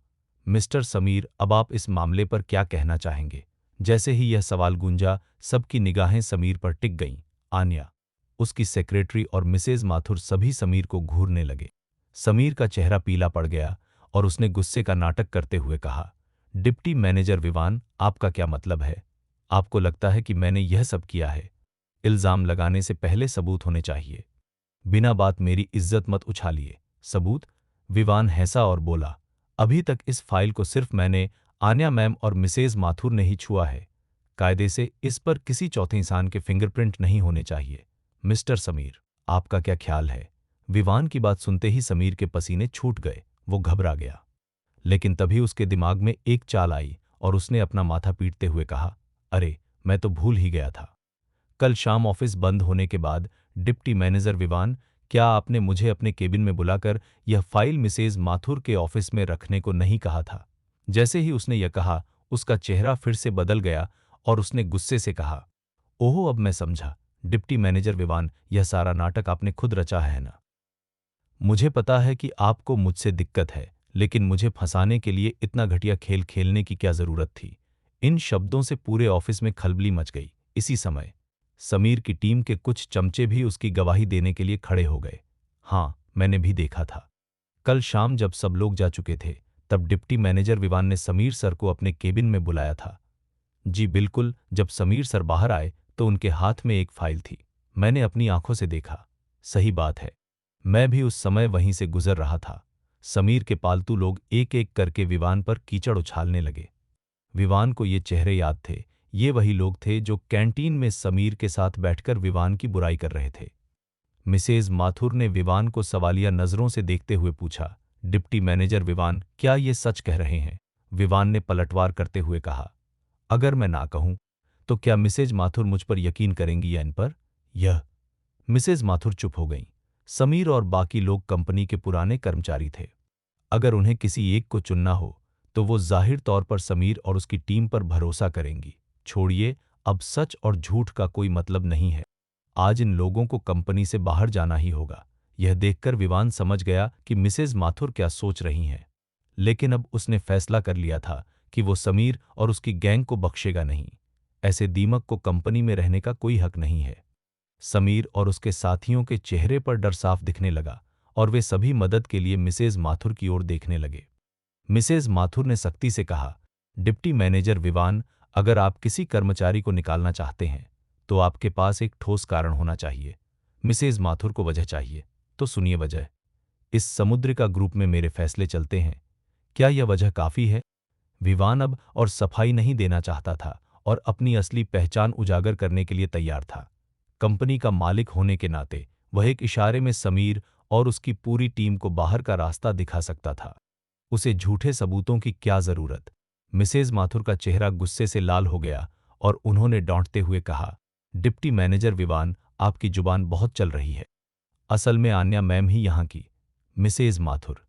मिस्टर समीर, अब आप इस मामले पर क्या कहना चाहेंगे? जैसे ही यह सवाल गूंजा, सबकी निगाहें समीर पर टिक गईं। आन्या, उसकी सेक्रेटरी और मिसेज माथुर सभी समीर को घूरने लगे। समीर का चेहरा पीला पड़ गया और उसने गुस्से का नाटक करते हुए कहा, डिप्टी मैनेजर विवान, आपका क्या मतलब है? आपको लगता है कि मैंने यह सब किया है? इल्जाम लगाने से पहले सबूत होने चाहिए। बिना बात मेरी इज्जत मत उछालिए। सबूत? विवान हंसा और बोला, अभी तक इस फाइल को सिर्फ मैंने, आन्या मैम और मिसेज माथुर ने ही छुआ है। कायदे से इस पर किसी चौथे इंसान के फिंगरप्रिंट नहीं होने चाहिए। मिस्टर समीर, आपका क्या ख्याल है? विवान की बात सुनते ही समीर के पसीने छूट गए। वो घबरा गया, लेकिन तभी उसके दिमाग में एक चाल आई और उसने अपना माथा पीटते हुए कहा, अरे, मैं तो भूल ही गया था। कल शाम ऑफिस बंद होने के बाद डिप्टी मैनेजर विवान, क्या आपने मुझे अपने केबिन में बुलाकर यह फाइल मिसेज माथुर के ऑफिस में रखने को नहीं कहा था? जैसे ही उसने यह कहा, उसका चेहरा फिर से बदल गया और उसने गुस्से से कहा, ओहो, अब मैं समझा। डिप्टी मैनेजर विवान, यह सारा नाटक आपने खुद रचा है ना? मुझे पता है कि आपको मुझसे दिक्कत है, लेकिन मुझे फंसाने के लिए इतना घटिया खेल खेलने की क्या जरूरत थी? इन शब्दों से पूरे ऑफिस में खलबली मच गई। इसी समय समीर की टीम के कुछ चमचे भी उसकी गवाही देने के लिए खड़े हो गए। हाँ, मैंने भी देखा था। कल शाम जब सब लोग जा चुके थे, तब डिप्टी मैनेजर विवान ने समीर सर को अपने केबिन में बुलाया था। जी बिल्कुल, जब समीर सर बाहर आए तो उनके हाथ में एक फाइल थी। मैंने अपनी आंखों से देखा। सही बात है, मैं भी उस समय वहीं से गुजर रहा था। समीर के पालतू लोग एक एक करके विवान पर कीचड़ उछालने लगे। विवान को ये चेहरे याद थे। ये वही लोग थे जो कैंटीन में समीर के साथ बैठकर विवान की बुराई कर रहे थे। मिसेज माथुर ने विवान को सवालिया नजरों से देखते हुए पूछा, डिप्टी मैनेजर विवान, क्या ये सच कह रहे हैं? विवान ने पलटवार करते हुए कहा, अगर मैं ना कहूं तो क्या मिसेज माथुर मुझ पर यकीन करेंगी या इन पर? यह मिसेज माथुर चुप हो गईं। समीर और बाकी लोग कंपनी के पुराने कर्मचारी थे। अगर उन्हें किसी एक को चुनना हो तो वो जाहिर तौर पर समीर और उसकी टीम पर भरोसा करेंगी। छोड़िए, अब सच और झूठ का कोई मतलब नहीं है। आज इन लोगों को कंपनी से बाहर जाना ही होगा। यह देखकर विवान समझ गया कि मिसेज माथुर क्या सोच रही हैं, लेकिन अब उसने फैसला कर लिया था कि वो समीर और उसकी गैंग को बख्शेगा नहीं। ऐसे दीमक को कंपनी में रहने का कोई हक नहीं है। समीर और उसके साथियों के चेहरे पर डर साफ दिखने लगा और वे सभी मदद के लिए मिसेज माथुर की ओर देखने लगे। मिसेज माथुर ने सख्ती से कहा, डिप्टी मैनेजर विवान, अगर आप किसी कर्मचारी को निकालना चाहते हैं तो आपके पास एक ठोस कारण होना चाहिए। मिसेज माथुर को वजह चाहिए, तो सुनिए वजह। इस समुद्रिका ग्रुप में मेरे फैसले चलते हैं। क्या यह वजह काफी है? विवान अब और सफाई नहीं देना चाहता था और अपनी असली पहचान उजागर करने के लिए तैयार था। कंपनी का मालिक होने के नाते वह एक इशारे में समीर और उसकी पूरी टीम को बाहर का रास्ता दिखा सकता था। उसे झूठे सबूतों की क्या जरूरत? मिसेज माथुर का चेहरा गुस्से से लाल हो गया और उन्होंने डांटते हुए कहा, डिप्टी मैनेजर विवान, आपकी जुबान बहुत चल रही है। असल में आन्या मैम ही यहाँ की। मिसेज माथुर।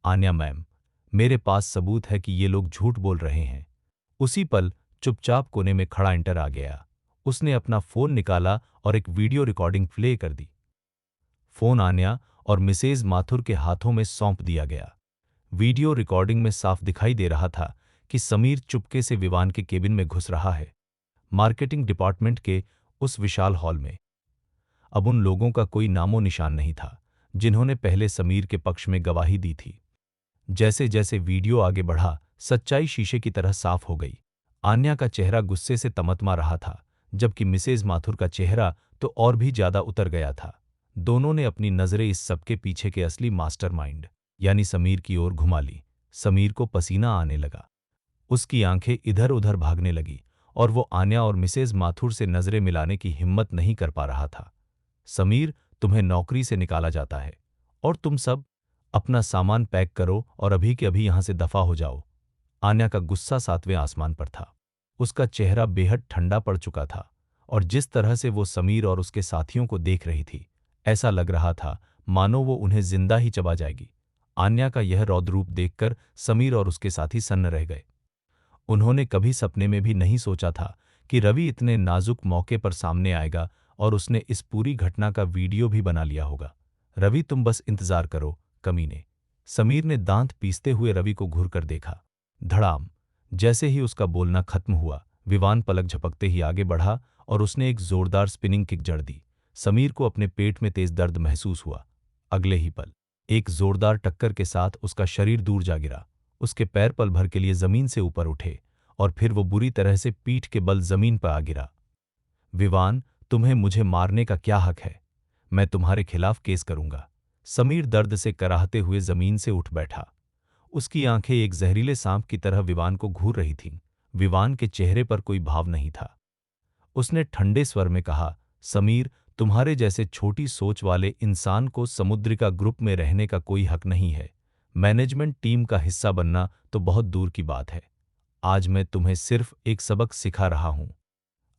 आन्या मैम, मेरे पास सबूत है कि ये लोग झूठ बोल रहे हैं। उसी पल चुपचाप कोने में खड़ा इंटर आ गया। उसने अपना फोन निकाला और एक वीडियो रिकॉर्डिंग प्ले कर दी। फोन आन्या और मिसेज माथुर के हाथों में सौंप दिया गया। वीडियो रिकॉर्डिंग में साफ दिखाई दे रहा था कि समीर चुपके से विवान के केबिन में घुस रहा है, मार्केटिंग डिपार्टमेंट के उस विशाल हॉल में। अब उन लोगों का कोई नामो निशान नहीं था जिन्होंने पहले समीर के पक्ष में गवाही दी थी। जैसे जैसे वीडियो आगे बढ़ा, सच्चाई शीशे की तरह साफ हो गई। आन्या का चेहरा गुस्से से तमतमा रहा था, जबकि मिसेज माथुर का चेहरा तो और भी ज्यादा उतर गया था। दोनों ने अपनी नजरें इस सबके पीछे के असली मास्टरमाइंड यानी समीर की ओर घुमा ली। समीर को पसीना आने लगा। उसकी आंखें इधर उधर भागने लगी और वो आन्या और मिसेज माथुर से नजरें मिलाने की हिम्मत नहीं कर पा रहा था। समीर, तुम्हें नौकरी से निकाला जाता है और तुम सब अपना सामान पैक करो और अभी के अभी यहां से दफा हो जाओ। आन्या का गुस्सा सातवें आसमान पर था। उसका चेहरा बेहद ठंडा पड़ चुका था और जिस तरह से वो समीर और उसके साथियों को देख रही थी, ऐसा लग रहा था मानो वो उन्हें जिंदा ही चबा जाएगी। आन्या का यह रौद्र रूप देखकर समीर और उसके साथी सन्न रह गए। उन्होंने कभी सपने में भी नहीं सोचा था कि रवि इतने नाजुक मौके पर सामने आएगा और उसने इस पूरी घटना का वीडियो भी बना लिया होगा। रवि, तुम बस इंतजार करो, कमीने। समीर ने दांत पीसते हुए रवि को घूर कर देखा। धड़ाम। जैसे ही उसका बोलना खत्म हुआ, विवान पलक झपकते ही आगे बढ़ा और उसने एक जोरदार स्पिनिंग किक जड़ दी। समीर को अपने पेट में तेज दर्द महसूस हुआ। अगले ही पल एक जोरदार टक्कर के साथ उसका शरीर दूर जा गिरा। उसके पैर पल भर के लिए जमीन से ऊपर उठे और फिर वो बुरी तरह से पीठ के बल जमीन पर आ गिरा। विवान, तुम्हें मुझे मारने का क्या हक है? मैं तुम्हारे खिलाफ केस करूंगा। समीर दर्द से कराहते हुए जमीन से उठ बैठा। उसकी आंखें एक जहरीले सांप की तरह विवान को घूर रही थीं। विवान के चेहरे पर कोई भाव नहीं था। उसने ठंडे स्वर में कहा, समीर, तुम्हारे जैसे छोटी सोच वाले इंसान को समुद्रिका ग्रुप में रहने का कोई हक नहीं है। मैनेजमेंट टीम का हिस्सा बनना तो बहुत दूर की बात है। आज मैं तुम्हें सिर्फ एक सबक सिखा रहा हूं।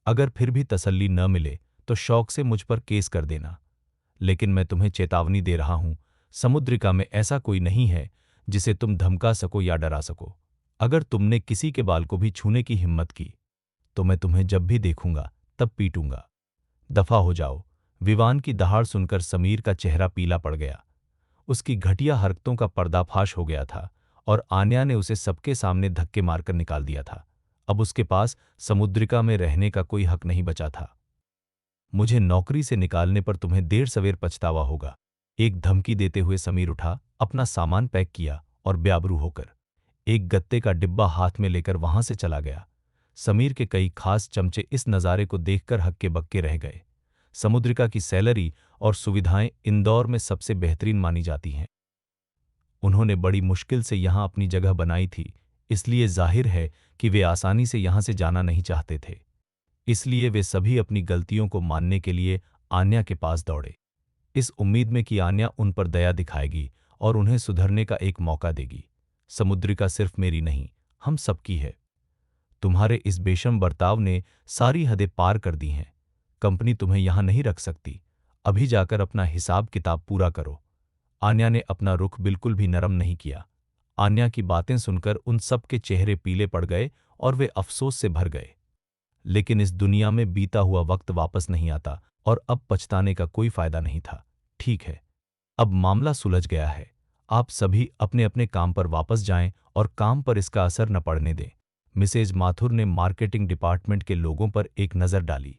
अगर फिर भी तसल्ली न मिले तो शौक से मुझ पर केस कर देना, लेकिन मैं तुम्हें चेतावनी दे रहा हूं, समुद्रिका में ऐसा कोई नहीं है जिसे तुम धमका सको या डरा सको। अगर तुमने किसी के बाल को भी छूने की हिम्मत की तो मैं तुम्हें जब भी देखूंगा तब पीटूंगा। दफा हो जाओ। विवान की दहाड़ सुनकर समीर का चेहरा पीला पड़ गया। उसकी घटिया हरकतों का पर्दाफाश हो गया था और आन्या ने उसे सबके सामने धक्के मारकर निकाल दिया था। अब उसके पास समुद्रिका में रहने का कोई हक नहीं बचा था। मुझे नौकरी से निकालने पर तुम्हें देर सवेर पछतावा होगा। एक धमकी देते हुए समीर उठा, अपना सामान पैक किया और बेआबरू होकर एक गत्ते का डिब्बा हाथ में लेकर वहां से चला गया। समीर के कई खास चमचे इस नज़ारे को देखकर हक्के बक्के रह गए। समुद्रिका की सैलरी और सुविधाएं इंदौर में सबसे बेहतरीन मानी जाती हैं। उन्होंने बड़ी मुश्किल से यहां अपनी जगह बनाई थी, इसलिए जाहिर है कि वे आसानी से यहां से जाना नहीं चाहते थे। इसलिए वे सभी अपनी गलतियों को मानने के लिए आन्या के पास दौड़े, इस उम्मीद में कि आन्या उन पर दया दिखाएगी और उन्हें सुधरने का एक मौका देगी। समुद्रिका सिर्फ मेरी नहीं, हम सबकी है। तुम्हारे इस बेशर्म बर्ताव ने सारी हदें पार कर दी हैं। कंपनी तुम्हें यहां नहीं रख सकती। अभी जाकर अपना हिसाब किताब पूरा करो। आन्या ने अपना रुख बिल्कुल भी नरम नहीं किया। आन्या की बातें सुनकर उन सब के चेहरे पीले पड़ गए और वे अफसोस से भर गए। लेकिन इस दुनिया में बीता हुआ वक्त वापस नहीं आता और अब पछताने का कोई फायदा नहीं था। ठीक है, अब मामला सुलझ गया है। आप सभी अपने अपने काम पर वापस जाएं और काम पर इसका असर न पड़ने दें। मिसेज माथुर ने मार्केटिंग डिपार्टमेंट के लोगों पर एक नज़र डाली।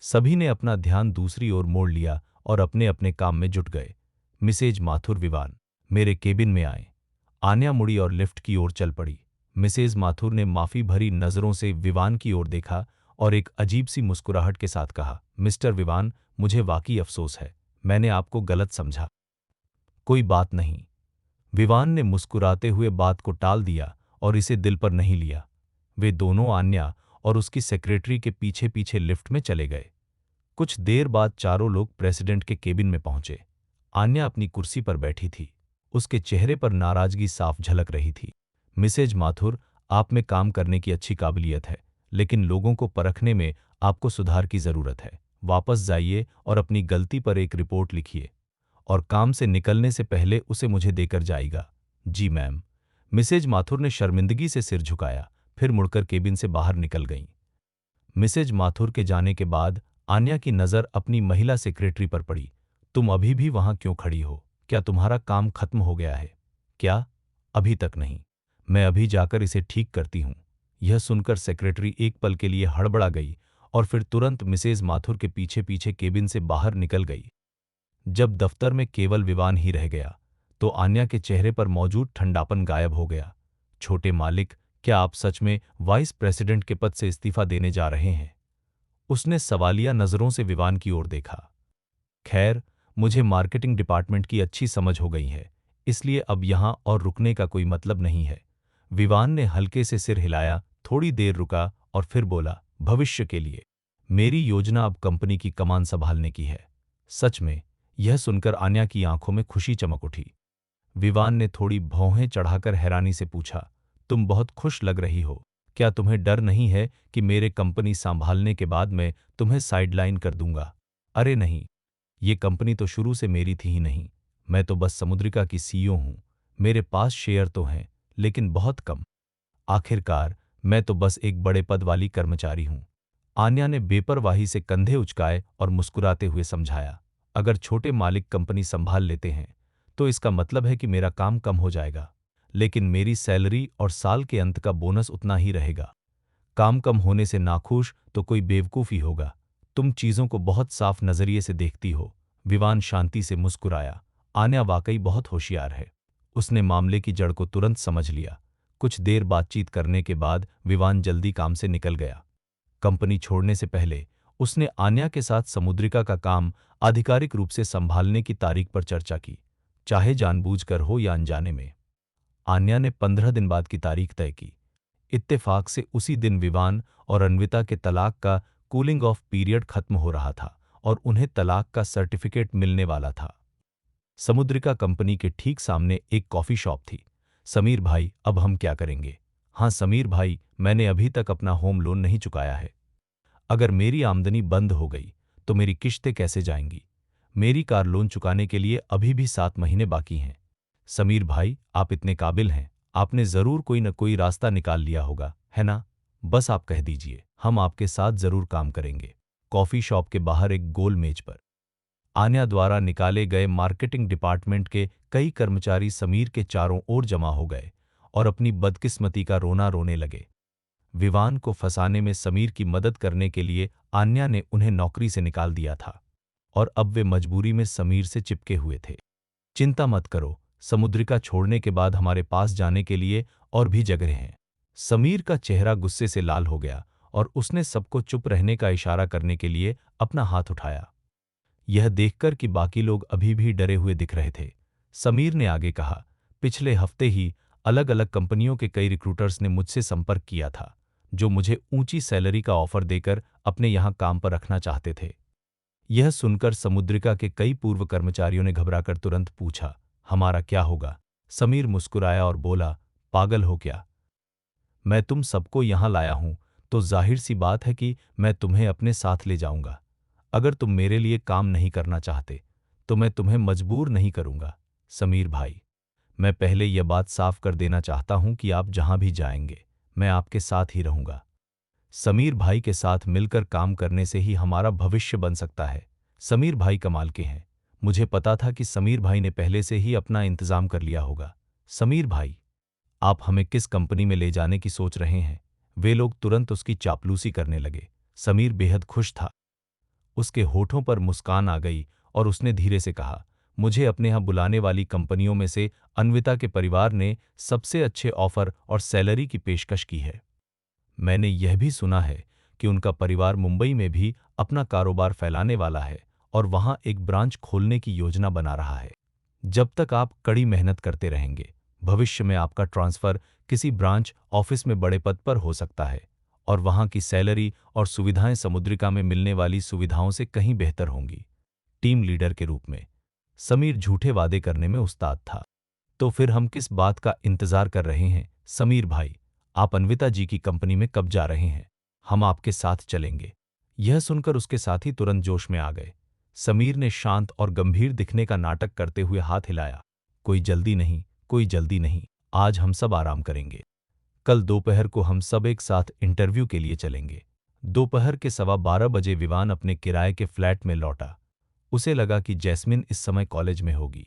सभी ने अपना ध्यान दूसरी ओर मोड़ लिया और अपने अपने काम में जुट गए। मिसेज माथुर, विवान, मेरे केबिन में आए। आन्या मुड़ी और लिफ्ट की ओर चल पड़ी। मिसेज माथुर ने माफी भरी नजरों से विवान की ओर देखा और एक अजीब सी मुस्कुराहट के साथ कहा, मिस्टर विवान, मुझे वाकई अफसोस है, मैंने आपको गलत समझा। कोई बात नहीं। विवान ने मुस्कुराते हुए बात को टाल दिया और इसे दिल पर नहीं लिया। वे दोनों आन्या और उसकी सेक्रेटरी के पीछे पीछे लिफ्ट में चले गए। कुछ देर बाद चारों लोग प्रेसिडेंट के केबिन में पहुंचे। आन्या अपनी कुर्सी पर बैठी थी। उसके चेहरे पर नाराजगी साफ झलक रही थी। मिसेज माथुर, आप में काम करने की अच्छी काबिलियत है, लेकिन लोगों को परखने में आपको सुधार की जरूरत है। वापस जाइए और अपनी गलती पर एक रिपोर्ट लिखिए और काम से निकलने से पहले उसे मुझे देकर जाएगा। जी मैम। मिसेज माथुर ने शर्मिंदगी से सिर झुकाया, फिर मुड़कर केबिन से बाहर निकल गईं। मिसेज माथुर के जाने के बाद आन्या की नज़र अपनी महिला सेक्रेटरी पर पड़ी। तुम अभी भी वहां क्यों खड़ी हो? क्या तुम्हारा काम खत्म हो गया है? क्या? अभी तक नहीं। मैं अभी जाकर इसे ठीक करती हूँ। यह सुनकर सेक्रेटरी एक पल के लिए हड़बड़ा गई और फिर तुरंत मिसेज माथुर के पीछे पीछे केबिन से बाहर निकल गई। जब दफ्तर में केवल विवान ही रह गया, तो आन्या के चेहरे पर मौजूद ठंडापन गायब हो गया। छोटे मालिक, क्या आप सच में वाइस प्रेसिडेंट के पद से इस्तीफा देने जा रहे हैं? उसने सवालिया नजरों से विवान की ओर देखा। खैर, मुझे मार्केटिंग डिपार्टमेंट की अच्छी समझ हो गई है, इसलिए अब यहां और रुकने का कोई मतलब नहीं है। विवान ने हल्के से सिर हिलाया, थोड़ी देर रुका और फिर बोला, भविष्य के लिए मेरी योजना अब कंपनी की कमान संभालने की है। सच में? यह सुनकर आन्या की आंखों में खुशी चमक उठी। विवान ने थोड़ी भौहें चढ़ाकर हैरानी से पूछा, तुम बहुत खुश लग रही हो। क्या तुम्हें डर नहीं है कि मेरे कंपनी संभालने के बाद मैं तुम्हें साइडलाइन कर दूंगा? अरे नहीं, ये कंपनी तो शुरू से मेरी थी ही नहीं। मैं तो बस समुद्रिका की सीईओ हूं। मेरे पास शेयर तो हैं, लेकिन बहुत कम। आखिरकार मैं तो बस एक बड़े पद वाली कर्मचारी हूं। आन्या ने बेपरवाही से कंधे उचकाए और मुस्कुराते हुए समझाया, अगर छोटे मालिक कंपनी संभाल लेते हैं तो इसका मतलब है कि मेरा काम कम हो जाएगा, लेकिन मेरी सैलरी और साल के अंत का बोनस उतना ही रहेगा। काम कम होने से नाखुश तो कोई बेवकूफ़ी होगा। तुम चीज़ों को बहुत साफ नज़रिए से देखती हो। विवान शांति से मुस्कुराया। आन्या वाकई बहुत होशियार है। उसने मामले की जड़ को तुरंत समझ लिया। कुछ देर बातचीत करने के बाद विवान जल्दी काम से निकल गया। कंपनी छोड़ने से पहले उसने आन्या के साथ समुद्रिका का काम आधिकारिक रूप से संभालने की तारीख पर चर्चा की, चाहे जानबूझकर हो या अनजाने में। आन्या ने 15 दिन बाद की तारीख तय की। इत्तेफाक से उसी दिन विवान और अन्विता के तलाक का कूलिंग ऑफ पीरियड खत्म हो रहा था और उन्हें तलाक का सर्टिफिकेट मिलने वाला था। समुद्रिका कंपनी के ठीक सामने एक कॉफी शॉप थी। समीर भाई, अब हम क्या करेंगे? हाँ समीर भाई, मैंने अभी तक अपना होम लोन नहीं चुकाया है। अगर मेरी आमदनी बंद हो गई तो मेरी किश्तें कैसे जाएंगी? मेरी कार लोन चुकाने के लिए अभी भी 7 महीने बाकी हैं। समीर भाई, आप इतने काबिल हैं, आपने जरूर कोई न कोई रास्ता निकाल लिया होगा, है ना? बस आप कह दीजिए, हम आपके साथ जरूर काम करेंगे। कॉफी शॉप के बाहर एक गोल मेज पर आन्या द्वारा निकाले गए मार्केटिंग डिपार्टमेंट के कई कर्मचारी समीर के चारों ओर जमा हो गए और अपनी बदकिस्मती का रोना रोने लगे। विवान को फंसाने में समीर की मदद करने के लिए आन्या ने उन्हें नौकरी से निकाल दिया था और अब वे मजबूरी में समीर से चिपके हुए थे। चिंता मत करो, समुद्रिका छोड़ने के बाद हमारे पास जाने के लिए और भी जगह हैं। समीर का चेहरा गुस्से से लाल हो गया और उसने सबको चुप रहने का इशारा करने के लिए अपना हाथ उठाया। यह देखकर कि बाकी लोग अभी भी डरे हुए दिख रहे थे, समीर ने आगे कहा, पिछले हफ्ते ही अलग अलग कंपनियों के कई रिक्रूटर्स ने मुझसे संपर्क किया था, जो मुझे ऊंची सैलरी का ऑफर देकर अपने यहां काम पर रखना चाहते थे। यह सुनकर समुद्रिका के कई पूर्व कर्मचारियों ने घबराकर तुरंत पूछा, हमारा क्या होगा? समीर मुस्कुराया और बोला, पागल हो क्या? मैं तुम सबको यहां लाया हूं तो जाहिर सी बात है कि मैं तुम्हें अपने साथ ले जाऊंगा। अगर तुम मेरे लिए काम नहीं करना चाहते तो मैं तुम्हें मजबूर नहीं करूंगा। समीर भाई, मैं पहले यह बात साफ कर देना चाहता हूं कि आप जहां भी जाएंगे मैं आपके साथ ही रहूंगा। समीर भाई के साथ मिलकर काम करने से ही हमारा भविष्य बन सकता है। समीर भाई कमाल के हैं। मुझे पता था कि समीर भाई ने पहले से ही अपना इंतजाम कर लिया होगा। समीर भाई, आप हमें किस कंपनी में ले जाने की सोच रहे हैं? वे लोग तुरंत उसकी चापलूसी करने लगे। समीर बेहद खुश था। उसके होठों पर मुस्कान आ गई और उसने धीरे से कहा, मुझे अपने यहाँ बुलाने वाली कंपनियों में से अन्विता के परिवार ने सबसे अच्छे ऑफर और सैलरी की पेशकश की है। मैंने यह भी सुना है कि उनका परिवार मुंबई में भी अपना कारोबार फैलाने वाला है और वहां एक ब्रांच खोलने की योजना बना रहा है। जब तक आप कड़ी मेहनत करते रहेंगे, भविष्य में आपका ट्रांसफर किसी ब्रांच ऑफिस में बड़े पद पर हो सकता है और वहां की सैलरी और सुविधाएं समुद्रिका में मिलने वाली सुविधाओं से कहीं बेहतर होंगी। टीम लीडर के रूप में समीर झूठे वादे करने में उस्ताद था। तो फिर हम किस बात का इंतजार कर रहे हैं? समीर भाई, आप अन्विता जी की कंपनी में कब जा रहे हैं? हम आपके साथ चलेंगे। यह सुनकर उसके साथी तुरंत जोश में आ गए। समीर ने शांत और गंभीर दिखने का नाटक करते हुए हाथ हिलाया। कोई जल्दी नहीं, कोई जल्दी नहीं, आज हम सब आराम करेंगे। कल दोपहर को हम सब एक साथ इंटरव्यू के लिए चलेंगे। दोपहर के 12:15 बजे विवान अपने किराए के फ्लैट में लौटा। उसे लगा कि जैस्मिन इस समय कॉलेज में होगी,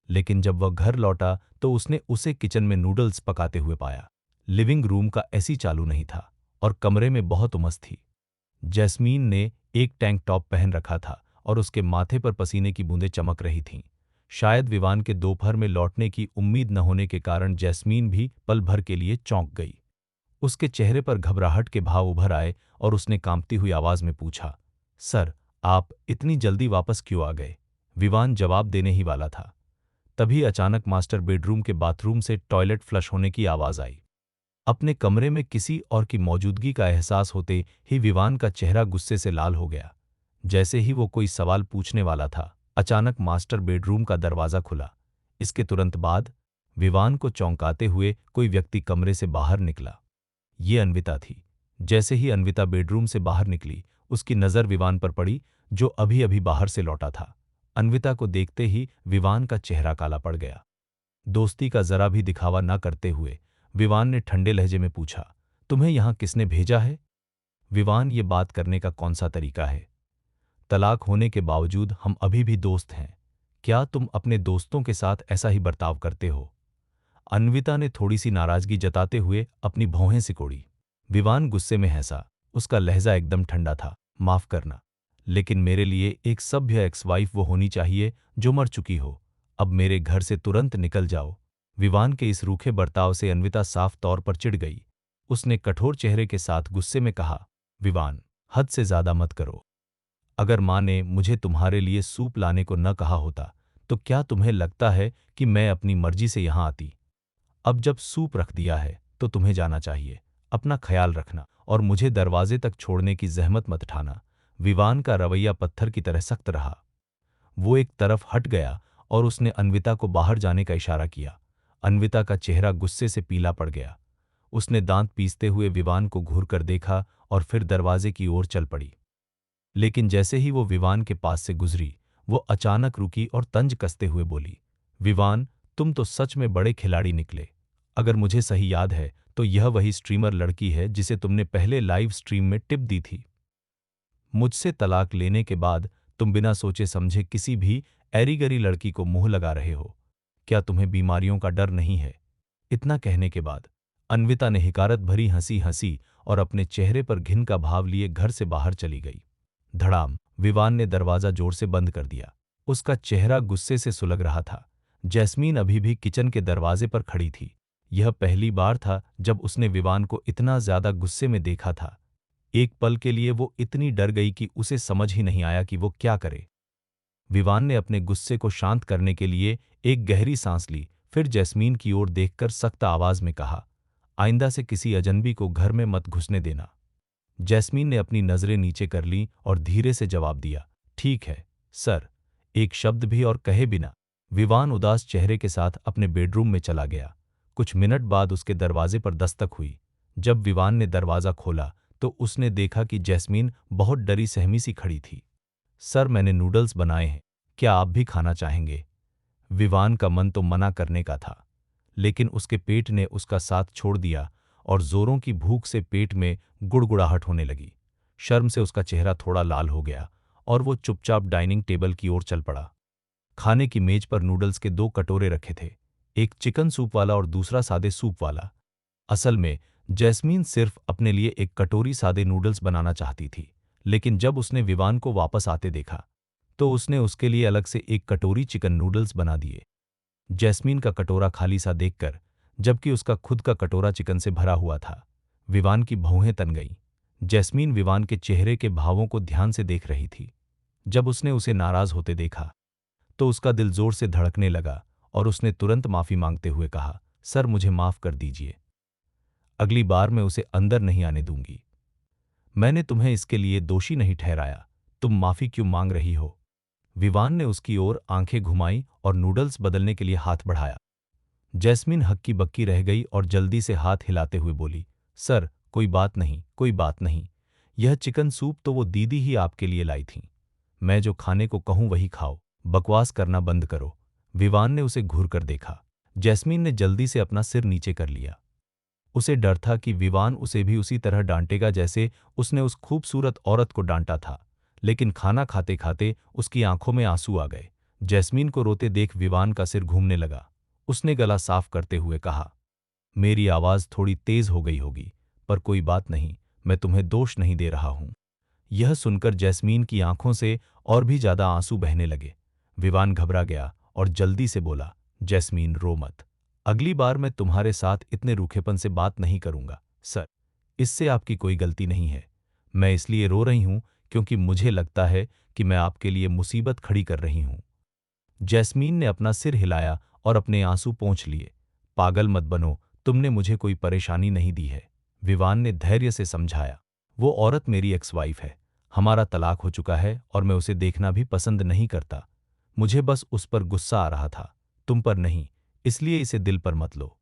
लेकिन जब वह घर लौटा तो उसने उसे किचन में नूडल्स पकाते हुए पाया। लिविंग रूम का एसी चालू नहीं था और कमरे में बहुत उमस थी। जैस्मीन ने एक टैंक टॉप पहन रखा था और उसके माथे पर पसीने की बूंदें चमक रही थीं। शायद विवान के दोपहर में लौटने की उम्मीद न होने के कारण जैस्मीन भी पल भर के लिए चौंक गई। उसके चेहरे पर घबराहट के भाव उभर आए और उसने कांपती हुई आवाज में पूछा, सर, आप इतनी जल्दी वापस क्यों आ गए? विवान जवाब देने ही वाला था, तभी अचानक मास्टर बेडरूम के बाथरूम से टॉयलेट फ्लश होने की आवाज आई। अपने कमरे में किसी और की मौजूदगी का एहसास होते ही विवान का चेहरा गुस्से से लाल हो गया। जैसे ही वो कोई सवाल पूछने वाला था, अचानक मास्टर बेडरूम का दरवाजा खुला। इसके तुरंत बाद विवान को चौंकाते हुए कोई व्यक्ति कमरे से बाहर निकला। ये अन्विता थी। जैसे ही अन्विता बेडरूम से बाहर निकली, उसकी नज़र विवान पर पड़ी, जो अभी अभी बाहर से लौटा था। अन्विता को देखते ही विवान का चेहरा काला पड़ गया। दोस्ती का जरा भी दिखावा न करते हुए विवान ने ठंडे लहजे में पूछा, तुम्हें यहां किसने भेजा है? विवान, ये बात करने का कौन सा तरीका है? तलाक होने के बावजूद हम अभी भी दोस्त हैं। क्या तुम अपने दोस्तों के साथ ऐसा ही बर्ताव करते हो? अन्विता ने थोड़ी सी नाराजगी जताते हुए अपनी भौहें सिकोड़ी। विवान गुस्से में हंसा। उसका लहजा एकदम ठंडा था। माफ करना, लेकिन मेरे लिए एक सभ्य एक्स वाइफ वो होनी चाहिए जो मर चुकी हो। अब मेरे घर से तुरंत निकल जाओ। विवान के इस रूखे बर्ताव से अन्विता साफ तौर पर चिढ़ गई। उसने कठोर चेहरे के साथ गुस्से में कहा, विवान, हद से ज्यादा मत करो। अगर माँ ने मुझे तुम्हारे लिए सूप लाने को न कहा होता तो क्या तुम्हें लगता है कि मैं अपनी मर्जी से यहां आती? अब जब सूप रख दिया है तो तुम्हें जाना चाहिए। अपना ख्याल रखना और मुझे दरवाजे तक छोड़ने की जहमत मत ठाना। विवान का रवैया पत्थर की तरह सख्त रहा। वो एक तरफ हट गया और उसने अन्विता को बाहर जाने का इशारा किया। अन्विता का चेहरा गुस्से से पीला पड़ गया। उसने दांत पीसते हुए विवान को घूर कर देखा और फिर दरवाजे की ओर चल पड़ी। लेकिन जैसे ही वो विवान के पास से गुजरी, वो अचानक रुकी और तंज कसते हुए बोली, विवान, तुम तो सच में बड़े खिलाड़ी निकले। अगर मुझे सही याद है तो यह वही स्ट्रीमर लड़की है जिसे तुमने पहले लाइव स्ट्रीम में टिप दी थी। मुझसे तलाक लेने के बाद तुम बिना सोचे समझे किसी भी ऐरी-गरी लड़की को मुंह लगा रहे हो। क्या तुम्हें बीमारियों का डर नहीं है? इतना कहने के बाद अन्विता ने हिकारत भरी हंसी हंसी और अपने चेहरे पर घिन का भाव लिए घर से बाहर चली गई। धड़ाम, विवान ने दरवाजा जोर से बंद कर दिया। उसका चेहरा गुस्से से सुलग रहा था। जैस्मीन अभी भी किचन के दरवाजे पर खड़ी थी। यह पहली बार था जब उसने विवान को इतना ज्यादा गुस्से में देखा था। एक पल के लिए वो इतनी डर गई कि उसे समझ ही नहीं आया कि वो क्या करे। विवान ने अपने गुस्से को शांत करने के लिए एक गहरी सांस ली, फिर जैस्मीन की ओर देखकर सख्त आवाज में कहा, आइंदा से किसी अजनबी को घर में मत घुसने देना। जैस्मीन ने अपनी नजरें नीचे कर लीं और धीरे से जवाब दिया, ठीक है, सर। एक शब्द भी और कहे बिना विवान उदास चेहरे के साथ अपने बेडरूम में चला गया। कुछ मिनट बाद उसके दरवाजे पर दस्तक हुई। जब विवान ने दरवाजा खोला तो उसने देखा कि जैस्मीन बहुत डरी सहमी सी खड़ी थी। सर, मैंने नूडल्स बनाए हैं, क्या आप भी खाना चाहेंगे? विवान का मन तो मना करने का था, लेकिन उसके पेट ने उसका साथ छोड़ दिया और जोरों की भूख से पेट में गुड़गुड़ाहट होने लगी। शर्म से उसका चेहरा थोड़ा लाल हो गया और वो चुपचाप डाइनिंग टेबल की ओर चल पड़ा। खाने की मेज पर नूडल्स के 2 कटोरे रखे थे, एक चिकन सूप वाला और दूसरा सादे सूप वाला। असल में जैस्मीन सिर्फ अपने लिए एक कटोरी सादे नूडल्स बनाना चाहती थी, लेकिन जब उसने विवान को वापस आते देखा तो उसने उसके लिए अलग से एक कटोरी चिकन नूडल्स बना दिए। जैस्मीन का कटोरा खाली सा देखकर, जबकि उसका खुद का कटोरा चिकन से भरा हुआ था, विवान की भौहें तन गईं। जैस्मीन विवान के चेहरे के भावों को ध्यान से देख रही थी। जब उसने उसे नाराज होते देखा तो उसका दिल जोर से धड़कने लगा और उसने तुरंत माफी मांगते हुए कहा, सर, मुझे माफ कर दीजिए। अगली बार मैं उसे अंदर नहीं आने दूंगी। मैंने तुम्हें इसके लिए दोषी नहीं ठहराया। तुम माफी क्यों मांग रही हो? विवान ने उसकी ओर आंखें घुमाई और नूडल्स बदलने के लिए हाथ बढ़ाया। जैस्मीन हक्की बक्की रह गई और जल्दी से हाथ हिलाते हुए बोली, सर, कोई बात नहीं, कोई बात नहीं। यह चिकन सूप तो वो दीदी ही आपके लिए लाई थी। मैं जो खाने को कहूँ वही खाओ, बकवास करना बंद करो। विवान ने उसे घूर कर देखा। जैस्मीन ने जल्दी से अपना सिर नीचे कर लिया। उसे डर था कि विवान उसे भी उसी तरह डांटेगा जैसे उसने उस खूबसूरत औरत को डांटा था। लेकिन खाना खाते खाते उसकी आंखों में आंसू आ गए। जैस्मीन को रोते देख विवान का सिर घूमने लगा। उसने गला साफ करते हुए कहा, मेरी आवाज थोड़ी तेज हो गई होगी, पर कोई बात नहीं, मैं तुम्हें दोष नहीं दे रहा हूं। यह सुनकर जैस्मीन की आंखों से और भी ज्यादा आंसू बहने लगे। विवान घबरा गया और जल्दी से बोला, जैस्मीन रो मत। अगली बार मैं तुम्हारे साथ इतने रूखेपन से बात नहीं करूंगा। सर, इससे आपकी कोई गलती नहीं है। मैं इसलिए रो रही हूं क्योंकि मुझे लगता है कि मैं आपके लिए मुसीबत खड़ी कर रही हूं। जैस्मीन ने अपना सिर हिलाया और अपने आंसू पोंछ लिए। पागल मत बनो, तुमने मुझे कोई परेशानी नहीं दी है। विवान ने धैर्य से समझाया। वो औरत मेरी एक्स वाइफ है। हमारा तलाक हो चुका है और मैं उसे देखना भी पसंद नहीं करता। मुझे बस उस पर गुस्सा आ रहा था, तुम पर नहीं, इसलिए इसे दिल पर मत लो।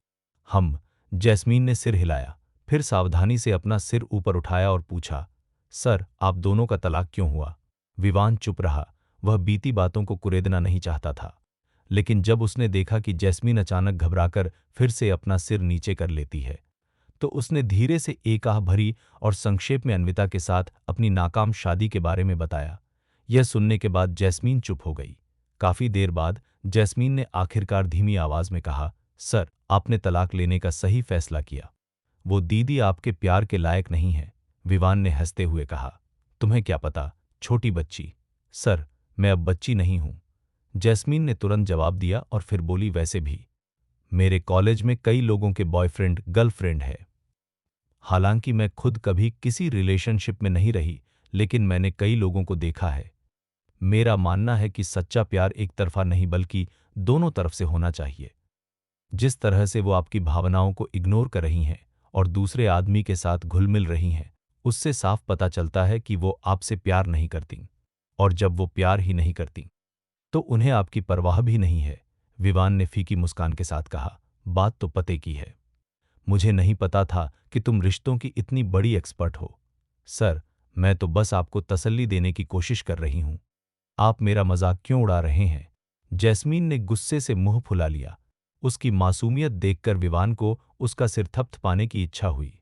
जैस्मीन ने सिर हिलाया, फिर सावधानी से अपना सिर ऊपर उठाया और पूछा, सर, आप दोनों का तलाक क्यों हुआ? विवान चुप रहा। वह बीती बातों को कुरेदना नहीं चाहता था। लेकिन जब उसने देखा कि जैस्मीन अचानक घबराकर फिर से अपना सिर नीचे कर लेती है, तो उसने धीरे से एक आह भरी और संक्षेप में अन्विता के साथ अपनी नाकाम शादी के बारे में बताया। यह सुनने के बाद जैस्मीन चुप हो गई। काफी देर बाद जैस्मीन ने आखिरकार धीमी आवाज में कहा, सर, आपने तलाक लेने का सही फैसला किया। वो दीदी आपके प्यार के लायक नहीं है। विवान ने हंसते हुए कहा, तुम्हें क्या पता, छोटी बच्ची। सर, मैं अब बच्ची नहीं हूं। जैस्मीन ने तुरंत जवाब दिया और फिर बोली, वैसे भी मेरे कॉलेज में कई लोगों के बॉयफ्रेंड गर्लफ्रेंड है। हालांकि मैं खुद कभी किसी रिलेशनशिप में नहीं रही, लेकिन मैंने कई लोगों को देखा है। मेरा मानना है कि सच्चा प्यार एक तरफा नहीं बल्कि दोनों तरफ से होना चाहिए। जिस तरह से वो आपकी भावनाओं को इग्नोर कर रही हैं और दूसरे आदमी के साथ घुल मिल रही हैं, उससे साफ पता चलता है कि वो आपसे प्यार नहीं करती। और जब वो प्यार ही नहीं करती, तो उन्हें आपकी परवाह भी नहीं है। विवान ने फीकी मुस्कान के साथ कहा, बात तो पते की है। मुझे नहीं पता था कि तुम रिश्तों की इतनी बड़ी एक्सपर्ट हो। सर, मैं तो बस आपको तसल्ली देने की कोशिश कर रही हूं। आप मेरा मजाक क्यों उड़ा रहे हैं? जैस्मीन ने गुस्से से मुंह फुला लिया। उसकी मासूमियत देखकर विवान को उसका सिर थपथपाने की इच्छा हुई।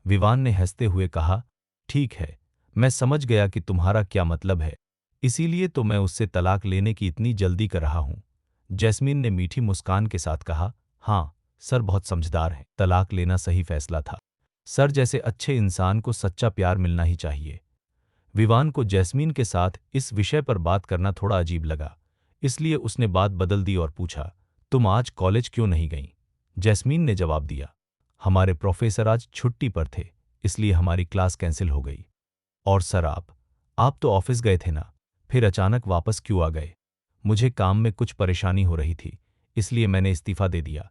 विवान ने हंसते हुए कहा, ठीक है, मैं समझ गया कि तुम्हारा क्या मतलब है, इसीलिए तो मैं उससे तलाक लेने की इतनी जल्दी कर रहा हूं। जैस्मीन ने मीठी मुस्कान के साथ कहा, हाँ, सर बहुत समझदार हैं, तलाक लेना सही फैसला था। सर जैसे अच्छे इंसान को सच्चा प्यार मिलना ही चाहिए। विवान को जैस्मीन के साथ इस विषय पर बात करना थोड़ा अजीब लगा, इसलिए उसने बात बदल दी और पूछा, तुम आज कॉलेज क्यों नहीं गईं? जैस्मीन ने जवाब दिया, हमारे प्रोफेसर आज छुट्टी पर थे, इसलिए हमारी क्लास कैंसिल हो गई। और सर, आप तो ऑफिस गए थे ना, फिर अचानक वापस क्यों आ गए? मुझे काम में कुछ परेशानी हो रही थी, इसलिए मैंने इस्तीफा दे दिया।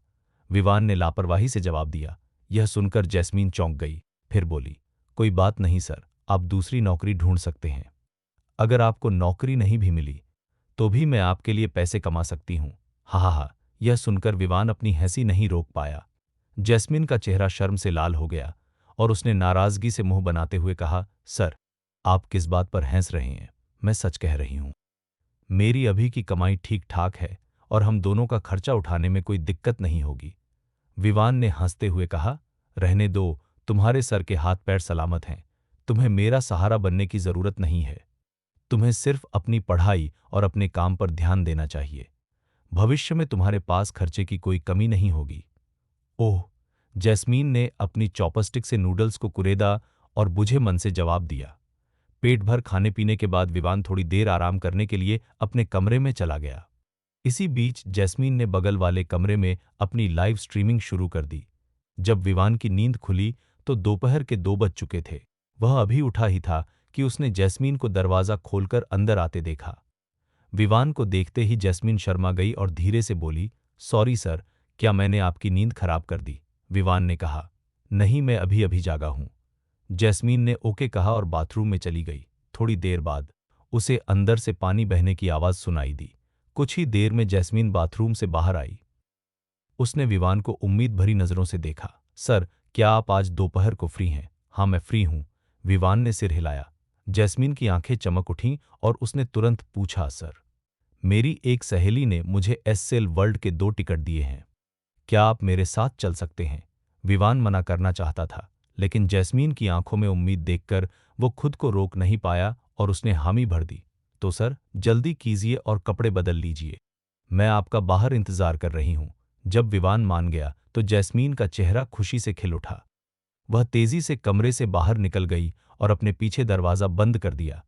विवान ने लापरवाही से जवाब दिया। यह सुनकर जैस्मीन चौंक गई, फिर बोली, कोई बात नहीं सर, आप दूसरी नौकरी ढूंढ सकते हैं। अगर आपको नौकरी नहीं भी मिली, तो भी मैं आपके लिए पैसे कमा सकती हूँ। हा हा हा। यह सुनकर विवान अपनी हंसी नहीं रोक पाया। जैस्मीन का चेहरा शर्म से लाल हो गया और उसने नाराजगी से मुंह बनाते हुए कहा, सर, आप किस बात पर हंस रहे हैं? मैं सच कह रही हूं। मेरी अभी की कमाई ठीक ठाक है और हम दोनों का खर्चा उठाने में कोई दिक्कत नहीं होगी। विवान ने हंसते हुए कहा, रहने दो, तुम्हारे सर के हाथ पैर सलामत हैं। तुम्हें मेरा सहारा बनने की जरूरत नहीं है। तुम्हें सिर्फ अपनी पढ़ाई और अपने काम पर ध्यान देना चाहिए। भविष्य में तुम्हारे पास खर्चे की कोई कमी नहीं होगी। ओह! जैस्मीन ने अपनी चॉपस्टिक से नूडल्स को कुरेदा और बुझे मन से जवाब दिया। पेट भर खाने पीने के बाद विवान थोड़ी देर आराम करने के लिए अपने कमरे में चला गया। इसी बीच जैस्मीन ने बगल वाले कमरे में अपनी लाइव स्ट्रीमिंग शुरू कर दी। जब विवान की नींद खुली तो दोपहर के 2 बज चुके थे। वह अभी उठा ही था कि उसने जैस्मीन को दरवाजा खोलकर अंदर आते देखा। विवान को देखते ही जैस्मीन शर्मा गई और धीरे से बोली, सॉरी सर, क्या मैंने आपकी नींद खराब कर दी? विवान ने कहा, नहीं, मैं अभी अभी जागा हूं। जैस्मीन ने ओके कहा और बाथरूम में चली गई। थोड़ी देर बाद उसे अंदर से पानी बहने की आवाज सुनाई दी। कुछ ही देर में जैस्मीन बाथरूम से बाहर आई। उसने विवान को उम्मीद भरी नजरों से देखा। सर, क्या आप आज दोपहर को फ्री हैं? हाँ, मैं फ्री हूं। विवान ने सिर हिलाया। जैस्मीन की आंखें चमक उठीं और उसने तुरंत पूछा, सर, मेरी एक सहेली ने मुझे एसएल वर्ल्ड के 2 टिकट दिए हैं। क्या आप मेरे साथ चल सकते हैं? विवान मना करना चाहता था, लेकिन जैस्मीन की आंखों में उम्मीद देखकर वो खुद को रोक नहीं पाया और उसने हामी भर दी। तो सर, जल्दी कीजिए और कपड़े बदल लीजिए। मैं आपका बाहर इंतजार कर रही हूं। जब विवान मान गया तो जैस्मीन का चेहरा खुशी से खिल उठा। वह तेजी से कमरे से बाहर निकल गई और अपने पीछे दरवाजा बंद कर दिया।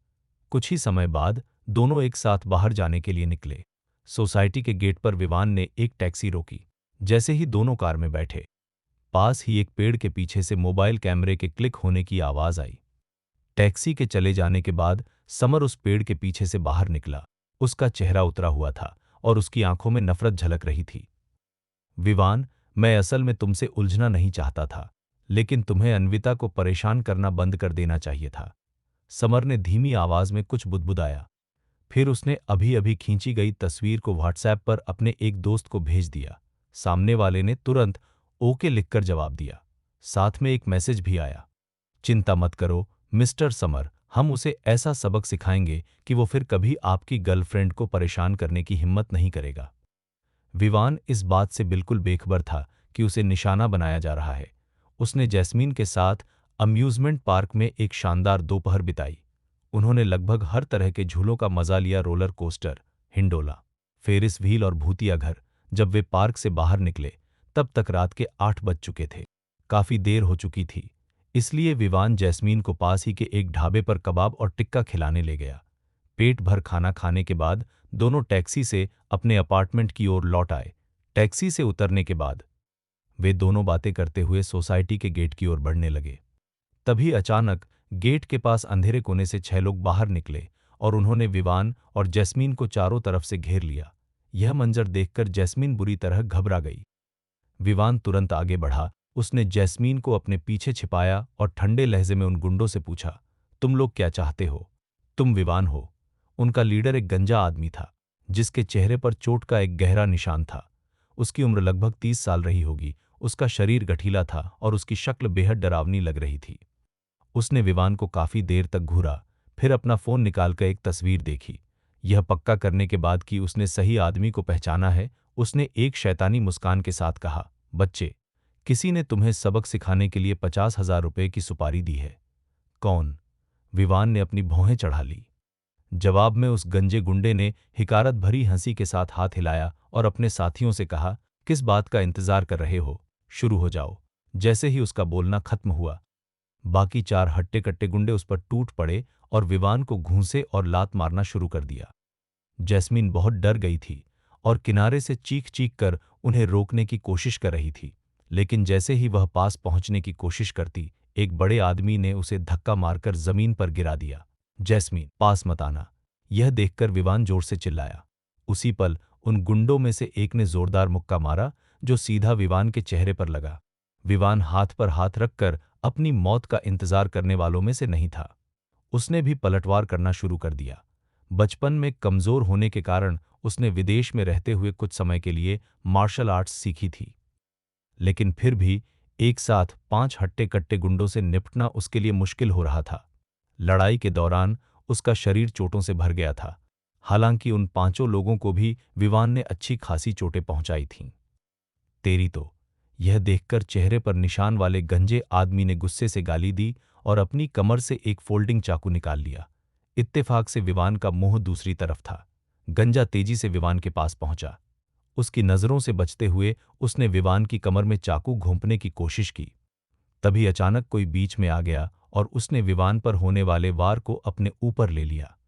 कुछ ही समय बाद दोनों एक साथ बाहर जाने के लिए निकले। सोसाइटी के गेट पर विवान ने एक टैक्सी रोकी। जैसे ही दोनों कार में बैठे, पास ही एक पेड़ के पीछे से मोबाइल कैमरे के क्लिक होने की आवाज आई। टैक्सी के चले जाने के बाद समर उस पेड़ के पीछे से बाहर निकला। उसका चेहरा उतरा हुआ था और उसकी आंखों में नफरत झलक रही थी। विवान, मैं असल में तुमसे उलझना नहीं चाहता था, लेकिन तुम्हें अन्विता को परेशान करना बंद कर देना चाहिए था। समर ने धीमी आवाज में कुछ बुदबुदाया। फिर उसने अभी-अभी खींची गई तस्वीर को व्हाट्सएप पर अपने एक दोस्त को भेज दिया। सामने वाले ने तुरंत ओके लिखकर जवाब दिया। साथ में एक मैसेज भी आया, चिंता मत करो मिस्टर समर, हम उसे ऐसा सबक सिखाएंगे कि वो फिर कभी आपकी गर्लफ्रेंड को परेशान करने की हिम्मत नहीं करेगा। विवान इस बात से बिल्कुल बेखबर था कि उसे निशाना बनाया जा रहा है। उसने जैस्मीन के साथ अम्यूज़मेंट पार्क में एक शानदार दोपहर बिताई। उन्होंने लगभग हर तरह के झूलों का मजा लिया, रोलर कोस्टर, हिंडोला, फेरिस व्हील और भूतिया घर। जब वे पार्क से बाहर निकले तब तक रात के 8 बज चुके थे। काफी देर हो चुकी थी, इसलिए विवान जैस्मीन को पास ही के एक ढाबे पर कबाब और टिक्का खिलाने ले गया। पेट भर खाना खाने के बाद दोनों टैक्सी से अपने अपार्टमेंट की ओर लौट आए। टैक्सी से उतरने के बाद वे दोनों बातें करते हुए सोसाइटी के गेट की ओर बढ़ने लगे। तभी अचानक गेट के पास अंधेरे कोने से 6 लोग बाहर निकले और उन्होंने विवान और जैस्मीन को चारों तरफ से घेर लिया। यह मंजर देखकर जैस्मीन बुरी तरह घबरा गई। विवान तुरंत आगे बढ़ा। उसने जैस्मीन को अपने पीछे छिपाया और ठंडे लहजे में उन गुंडों से पूछा, तुम लोग क्या चाहते हो? तुम विवान हो? उनका लीडर एक गंजा आदमी था, जिसके चेहरे पर चोट का एक गहरा निशान था। उसकी उम्र लगभग 30 साल रही होगी। उसका शरीर गठीला था और उसकी शक्ल बेहद डरावनी लग रही थी। उसने विवान को काफी देर तक घूरा, फिर अपना फोन निकालकर एक तस्वीर देखी। यह पक्का करने के बाद कि उसने सही आदमी को पहचाना है, उसने एक शैतानी मुस्कान के साथ कहा, बच्चे, किसी ने तुम्हें सबक सिखाने के लिए 50,000 रुपए की सुपारी दी है। कौन? विवान ने अपनी भौहें चढ़ा ली। जवाब में उस गंजे गुंडे ने हिकारत भरी हंसी के साथ हाथ हिलाया और अपने साथियों से कहा, किस बात का इंतजार कर रहे हो? शुरू हो जाओ। जैसे ही उसका बोलना खत्म हुआ, बाकी 4 हट्टे-कट्टे गुंडे उस पर टूट पड़े और विवान को घूंसे और लात मारना शुरू कर दिया। जैस्मीन बहुत डर गई थी और किनारे से चीख-चीख कर उन्हें रोकने की कोशिश कर रही थी, लेकिन जैसे ही वह पास पहुंचने की कोशिश करती, एक बड़े आदमी ने उसे धक्का मारकर जमीन पर गिरा दिया। जैस्मीन, पास मत आना। यह देखकर विवान जोर से चिल्लाया। उसी पल उन गुंडों में से एक ने जोरदार मुक्का मारा, जो सीधा विवान के चेहरे पर लगा। विवान हाथ पर हाथ रखकर अपनी मौत का इंतजार करने वालों में से नहीं था। उसने भी पलटवार करना शुरू कर दिया। बचपन में कमजोर होने के कारण उसने विदेश में रहते हुए कुछ समय के लिए मार्शल आर्ट्स सीखी थी, लेकिन फिर भी एक साथ 5 हट्टे-कट्टे गुंडों से निपटना उसके लिए मुश्किल हो रहा था। लड़ाई के दौरान उसका शरीर चोटों से भर गया था। हालांकि उन 5 लोगों को भी विवान ने अच्छी खासी चोटें पहुंचाई थीं। तेरी तो! यह देखकर चेहरे पर निशान वाले गंजे आदमी ने गुस्से से गाली दी और अपनी कमर से एक फोल्डिंग चाकू निकाल लिया। इत्तेफाक से विवान का मुंह दूसरी तरफ था। गंजा तेजी से विवान के पास पहुंचा। उसकी नजरों से बचते हुए उसने विवान की कमर में चाकू घोंपने की कोशिश की। तभी अचानक कोई बीच में आ गया और उसने विवान पर होने वाले वार को अपने ऊपर ले लिया।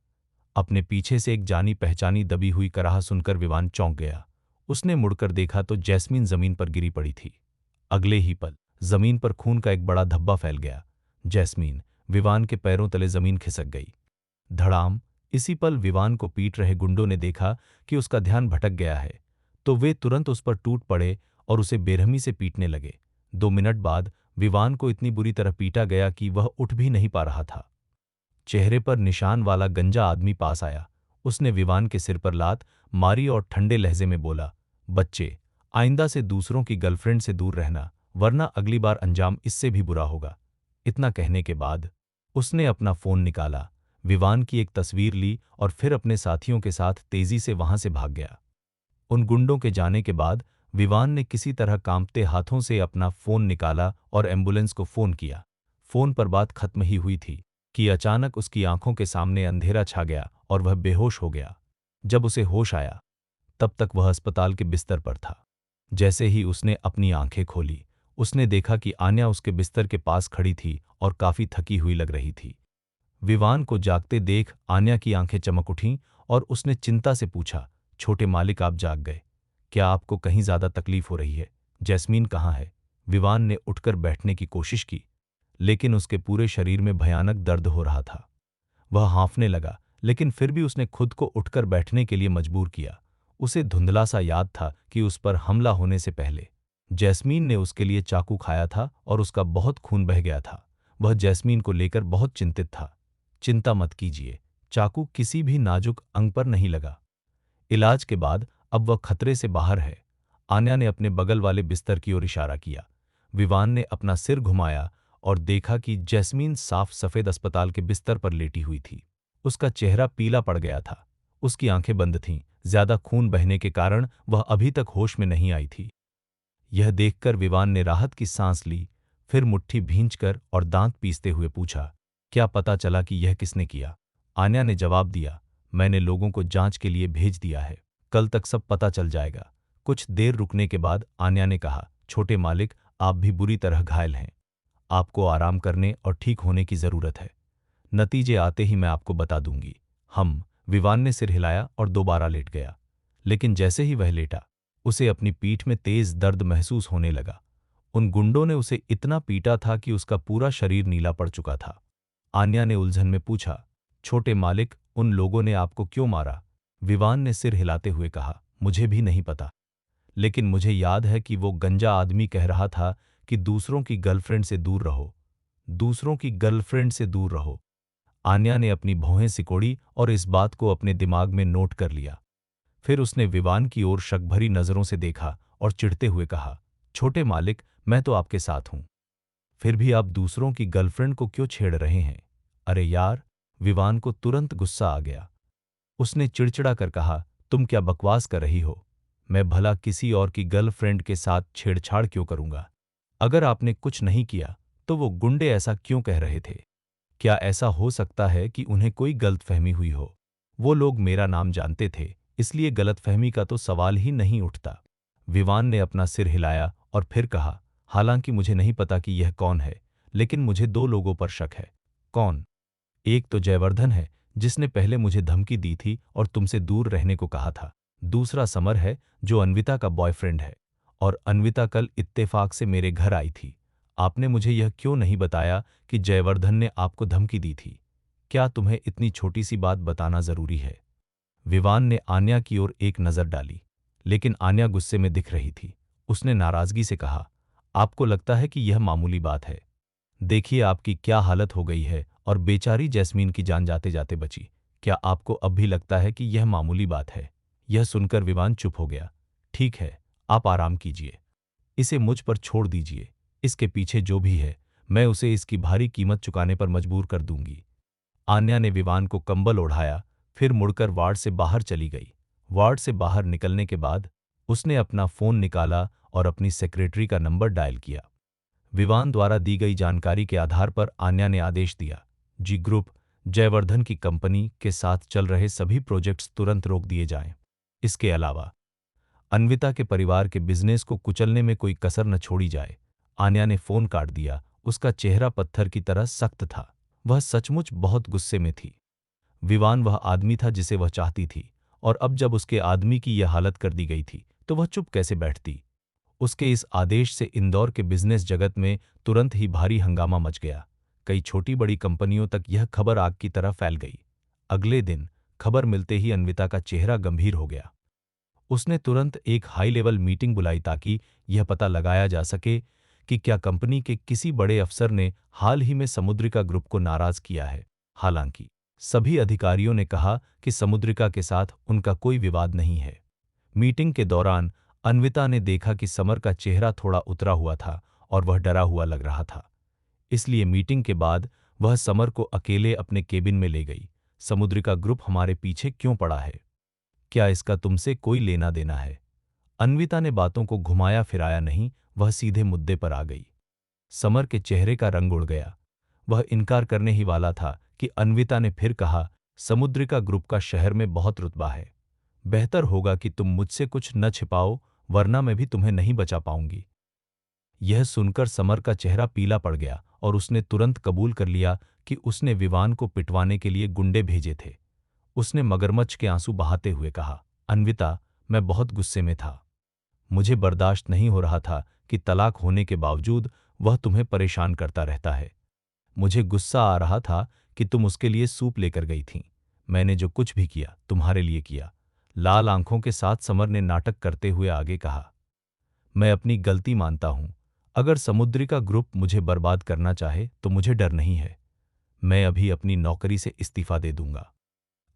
अपने पीछे से एक जानी पहचानी दबी हुई कराह सुनकर विवान चौंक गया। उसने मुड़कर देखा तो जैस्मीन जमीन पर गिरी पड़ी थी। अगले ही पल जमीन पर खून का एक बड़ा धब्बा फैल गया। जैस्मीन, विवान के पैरों तले जमीन खिसक गई। धड़ाम! इसी पल विवान को पीट रहे गुंडों ने देखा कि उसका ध्यान भटक गया है, तो वे तुरंत उस पर टूट पड़े और उसे बेरहमी से पीटने लगे। 2 मिनट बाद विवान को इतनी बुरी तरह पीटा गया कि वह उठ भी नहीं पा रहा था। चेहरे पर निशान वाला गंजा आदमी पास आया। उसने विवान के सिर पर लात मारी और ठंडे लहजे में बोला, बच्चे, आइंदा से दूसरों की गर्लफ्रेंड से दूर रहना, वरना अगली बार अंजाम इससे भी बुरा होगा। इतना कहने के बाद उसने अपना फोन निकाला, विवान की एक तस्वीर ली और फिर अपने साथियों के साथ तेजी से वहां से भाग गया। उन गुंडों के जाने के बाद विवान ने किसी तरह कांपते हाथों से अपना फोन निकाला और एम्बुलेंस को फोन किया। फोन पर बात खत्म ही हुई थी कि अचानक उसकी आंखों के सामने अंधेरा छा गया और वह बेहोश हो गया। जब उसे होश आया, तब तक वह अस्पताल के बिस्तर पर था। जैसे ही उसने अपनी आंखें खोली, उसने देखा कि आन्या उसके बिस्तर के पास खड़ी थी और काफी थकी हुई लग रही थी। विवान को जागते देख आन्या की आंखें चमक उठीं और उसने चिंता से पूछा, छोटे मालिक आप जाग गए? क्या आपको कहीं ज्यादा तकलीफ हो रही है? जैस्मीन कहाँ है? विवान ने उठकर बैठने की कोशिश की, लेकिन उसके पूरे शरीर में भयानक दर्द हो रहा था। वह हाँफने लगा, लेकिन फिर भी उसने खुद को उठकर बैठने के लिए मजबूर किया। उसे धुंधला सा याद था कि उस पर हमला होने से पहले जैस्मीन ने उसके लिए चाकू खाया था और उसका बहुत खून बह गया था। वह जैस्मीन को लेकर बहुत चिंतित था। चिंता मत कीजिए, चाकू किसी भी नाजुक अंग पर नहीं लगा। इलाज के बाद अब वह खतरे से बाहर है। आन्या ने अपने बगल वाले बिस्तर की ओर इशारा किया। विवान ने अपना सिर घुमाया और देखा कि जैस्मीन साफ सफेद अस्पताल के बिस्तर पर लेटी हुई थी। उसका चेहरा पीला पड़ गया था, उसकी आंखें बंद थीं, ज्यादा खून बहने के कारण वह अभी तक होश में नहीं आई थी। यह देखकर विवान ने राहत की सांस ली, फिर मुट्ठी भींचकर और दांत पीसते हुए पूछा, क्या पता चला कि यह किसने किया? आन्या ने जवाब दिया, मैंने लोगों को जांच के लिए भेज दिया है, कल तक सब पता चल जाएगा। कुछ देर रुकने के बाद आन्या ने कहा, छोटे मालिक आप भी बुरी तरह घायल हैं, आपको आराम करने और ठीक होने की जरूरत है। नतीजे आते ही मैं आपको बता दूंगी। विवान ने सिर हिलाया और दोबारा लेट गया, लेकिन जैसे ही वह लेटा, उसे अपनी पीठ में तेज दर्द महसूस होने लगा। उन गुंडों ने उसे इतना पीटा था कि उसका पूरा शरीर नीला पड़ चुका था। आन्या ने उलझन में पूछा, छोटे मालिक उन लोगों ने आपको क्यों मारा? विवान ने सिर हिलाते हुए कहा, मुझे भी नहीं पता, लेकिन मुझे याद है कि वो गंजा आदमी कह रहा था कि दूसरों की गर्लफ्रेंड से दूर रहो, दूसरों की गर्लफ्रेंड से दूर रहो। आन्या ने अपनी भौहें सिकोड़ी और इस बात को अपने दिमाग में नोट कर लिया। फिर उसने विवान की ओर शक भरी नजरों से देखा और चिढ़ते हुए कहा, छोटे मालिक मैं तो आपके साथ हूं, फिर भी आप दूसरों की गर्लफ्रेंड को क्यों छेड़ रहे हैं? अरे यार! विवान को तुरंत गुस्सा आ गया। उसने चिड़चिड़ा कर कहा, तुम क्या बकवास कर रही हो? मैं भला किसी और की गर्लफ्रेंड के साथ छेड़छाड़ क्यों करूंगा? अगर आपने कुछ नहीं किया तो वो गुंडे ऐसा क्यों कह रहे थे? क्या ऐसा हो सकता है कि उन्हें कोई गलतफहमी हुई हो? वो लोग मेरा नाम जानते थे, इसलिए गलतफहमी का तो सवाल ही नहीं उठता। विवान ने अपना सिर हिलाया और फिर कहा, हालांकि मुझे नहीं पता कि यह कौन है, लेकिन मुझे दो लोगों पर शक है। कौन? एक तो जयवर्धन है, जिसने पहले मुझे धमकी दी थी और तुमसे दूर रहने को कहा था। दूसरा समर है, जो अन्विता का बॉयफ्रेंड है, और अन्विता कल इत्तेफाक से मेरे घर आई थी। आपने मुझे यह क्यों नहीं बताया कि जयवर्धन ने आपको धमकी दी थी? क्या तुम्हें इतनी छोटी सी बात बताना जरूरी है? विवान ने आन्या की ओर एक नजर डाली, लेकिन आन्या गुस्से में दिख रही थी। उसने नाराजगी से कहा, आपको लगता है कि यह मामूली बात है? देखिए आपकी क्या हालत हो गई है और बेचारी जैस्मीन की जान जाते जाते बची। क्या आपको अब भी लगता है कि यह मामूली बात है? यह सुनकर विवान चुप हो गया। ठीक है, आप आराम कीजिए, इसे मुझ पर छोड़ दीजिए। इसके पीछे जो भी है, मैं उसे इसकी भारी कीमत चुकाने पर मजबूर कर दूंगी। आन्या ने विवान को कंबल ओढ़ाया, फिर मुड़कर वार्ड से बाहर चली गई। वार्ड से बाहर निकलने के बाद उसने अपना फोन निकाला और अपनी सेक्रेटरी का नंबर डायल किया। विवान द्वारा दी गई जानकारी के आधार पर आन्या ने आदेश दिया, जी ग्रुप, जयवर्धन की कंपनी के साथ चल रहे सभी प्रोजेक्ट्स तुरंत रोक दिए जाएं। इसके अलावा अन्विता के परिवार के बिजनेस को कुचलने में कोई कसर न छोड़ी जाए। आन्या ने फोन काट दिया। उसका चेहरा पत्थर की तरह सख्त था। वह सचमुच बहुत गुस्से में थी। विवान वह आदमी था जिसे वह चाहती थी, और अब जब उसके आदमी की यह हालत कर दी गई थी तो वह चुप कैसे बैठती? उसके इस आदेश से इंदौर के बिजनेस जगत में तुरंत ही भारी हंगामा मच गया। कई छोटी बड़ी कंपनियों तक यह खबर आग की तरह फैल गई। अगले दिन खबर मिलते ही अन्विता का चेहरा गंभीर हो गया। उसने तुरंत एक हाई लेवल मीटिंग बुलाई ताकि यह पता लगाया जा सके कि क्या कंपनी के किसी बड़े अफसर ने हाल ही में समुद्रिका ग्रुप को नाराज किया है। हालांकि सभी अधिकारियों ने कहा कि समुद्रिका के साथ उनका कोई विवाद नहीं है। मीटिंग के दौरान अन्विता ने देखा कि समर का चेहरा थोड़ा उतरा हुआ था और वह डरा हुआ लग रहा था। इसलिए मीटिंग के बाद वह समर को अकेले अपने केबिन में ले गई। समुद्रिका ग्रुप हमारे पीछे क्यों पड़ा है? क्या इसका तुमसे कोई लेना देना है? अन्विता ने बातों को घुमाया फिराया नहीं, वह सीधे मुद्दे पर आ गई। समर के चेहरे का रंग उड़ गया। वह इनकार करने ही वाला था कि अन्विता ने फिर कहा, समुद्रिका ग्रुप का शहर में बहुत रुतबा है। बेहतर होगा कि तुम मुझसे कुछ न छिपाओ, वरना मैं भी तुम्हें नहीं बचा पाऊंगी। यह सुनकर समर का चेहरा पीला पड़ गया और उसने तुरंत कबूल कर लिया कि उसने विवान को पिटवाने के लिए गुंडे भेजे थे। उसने मगरमच्छ के आंसू बहाते हुए कहा, अन्विता, मैं बहुत गुस्से में था। मुझे बर्दाश्त नहीं हो रहा था कि तलाक होने के बावजूद वह तुम्हें परेशान करता रहता है। मुझे गुस्सा आ रहा था कि तुम उसके लिए सूप लेकर गई थीं। मैंने जो कुछ भी किया तुम्हारे लिए किया। लाल आंखों के साथ समर ने नाटक करते हुए आगे कहा, मैं अपनी गलती मानता हूं। अगर समुद्रिका ग्रुप मुझे बर्बाद करना चाहे तो मुझे डर नहीं है। मैं अभी अपनी नौकरी से इस्तीफा दे दूंगा।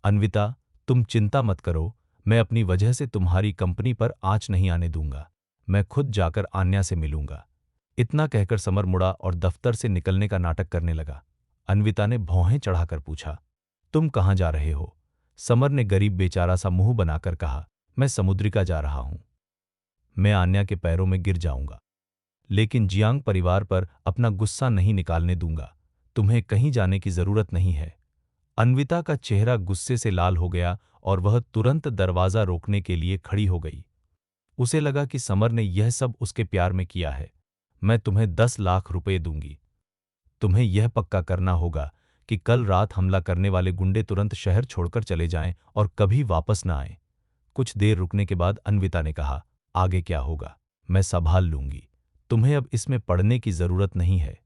अन्विता, तुम चिंता मत करो, मैं अपनी वजह से तुम्हारी कंपनी पर आंच नहीं आने दूंगा। मैं खुद जाकर आन्या से मिलूंगा। इतना कहकर समर मुड़ा और दफ्तर से निकलने का नाटक करने लगा। अन्विता ने भौहें चढ़ाकर पूछा, तुम कहाँ जा रहे हो? समर ने गरीब बेचारा सा मुंह बनाकर कहा, मैं समुद्रिका जा रहा हूं। मैं आन्या के पैरों में गिर जाऊंगा, लेकिन जियांग परिवार पर अपना गुस्सा नहीं निकालने दूंगा। तुम्हें कहीं जाने की जरूरत नहीं है। अन्विता का चेहरा गुस्से से लाल हो गया और वह तुरंत दरवाजा रोकने के लिए खड़ी हो गई। उसे लगा कि समर ने यह सब उसके प्यार में किया है। मैं तुम्हें 10 लाख रुपए दूंगी। तुम्हें यह पक्का करना होगा कि कल रात हमला करने वाले गुंडे तुरंत शहर छोड़कर चले जाएं और कभी वापस न आएं। कुछ देर रुकने के बाद अन्विता ने कहा, आगे क्या होगा मैं संभाल लूंगी। तुम्हें अब इसमें पड़ने की जरूरत नहीं है।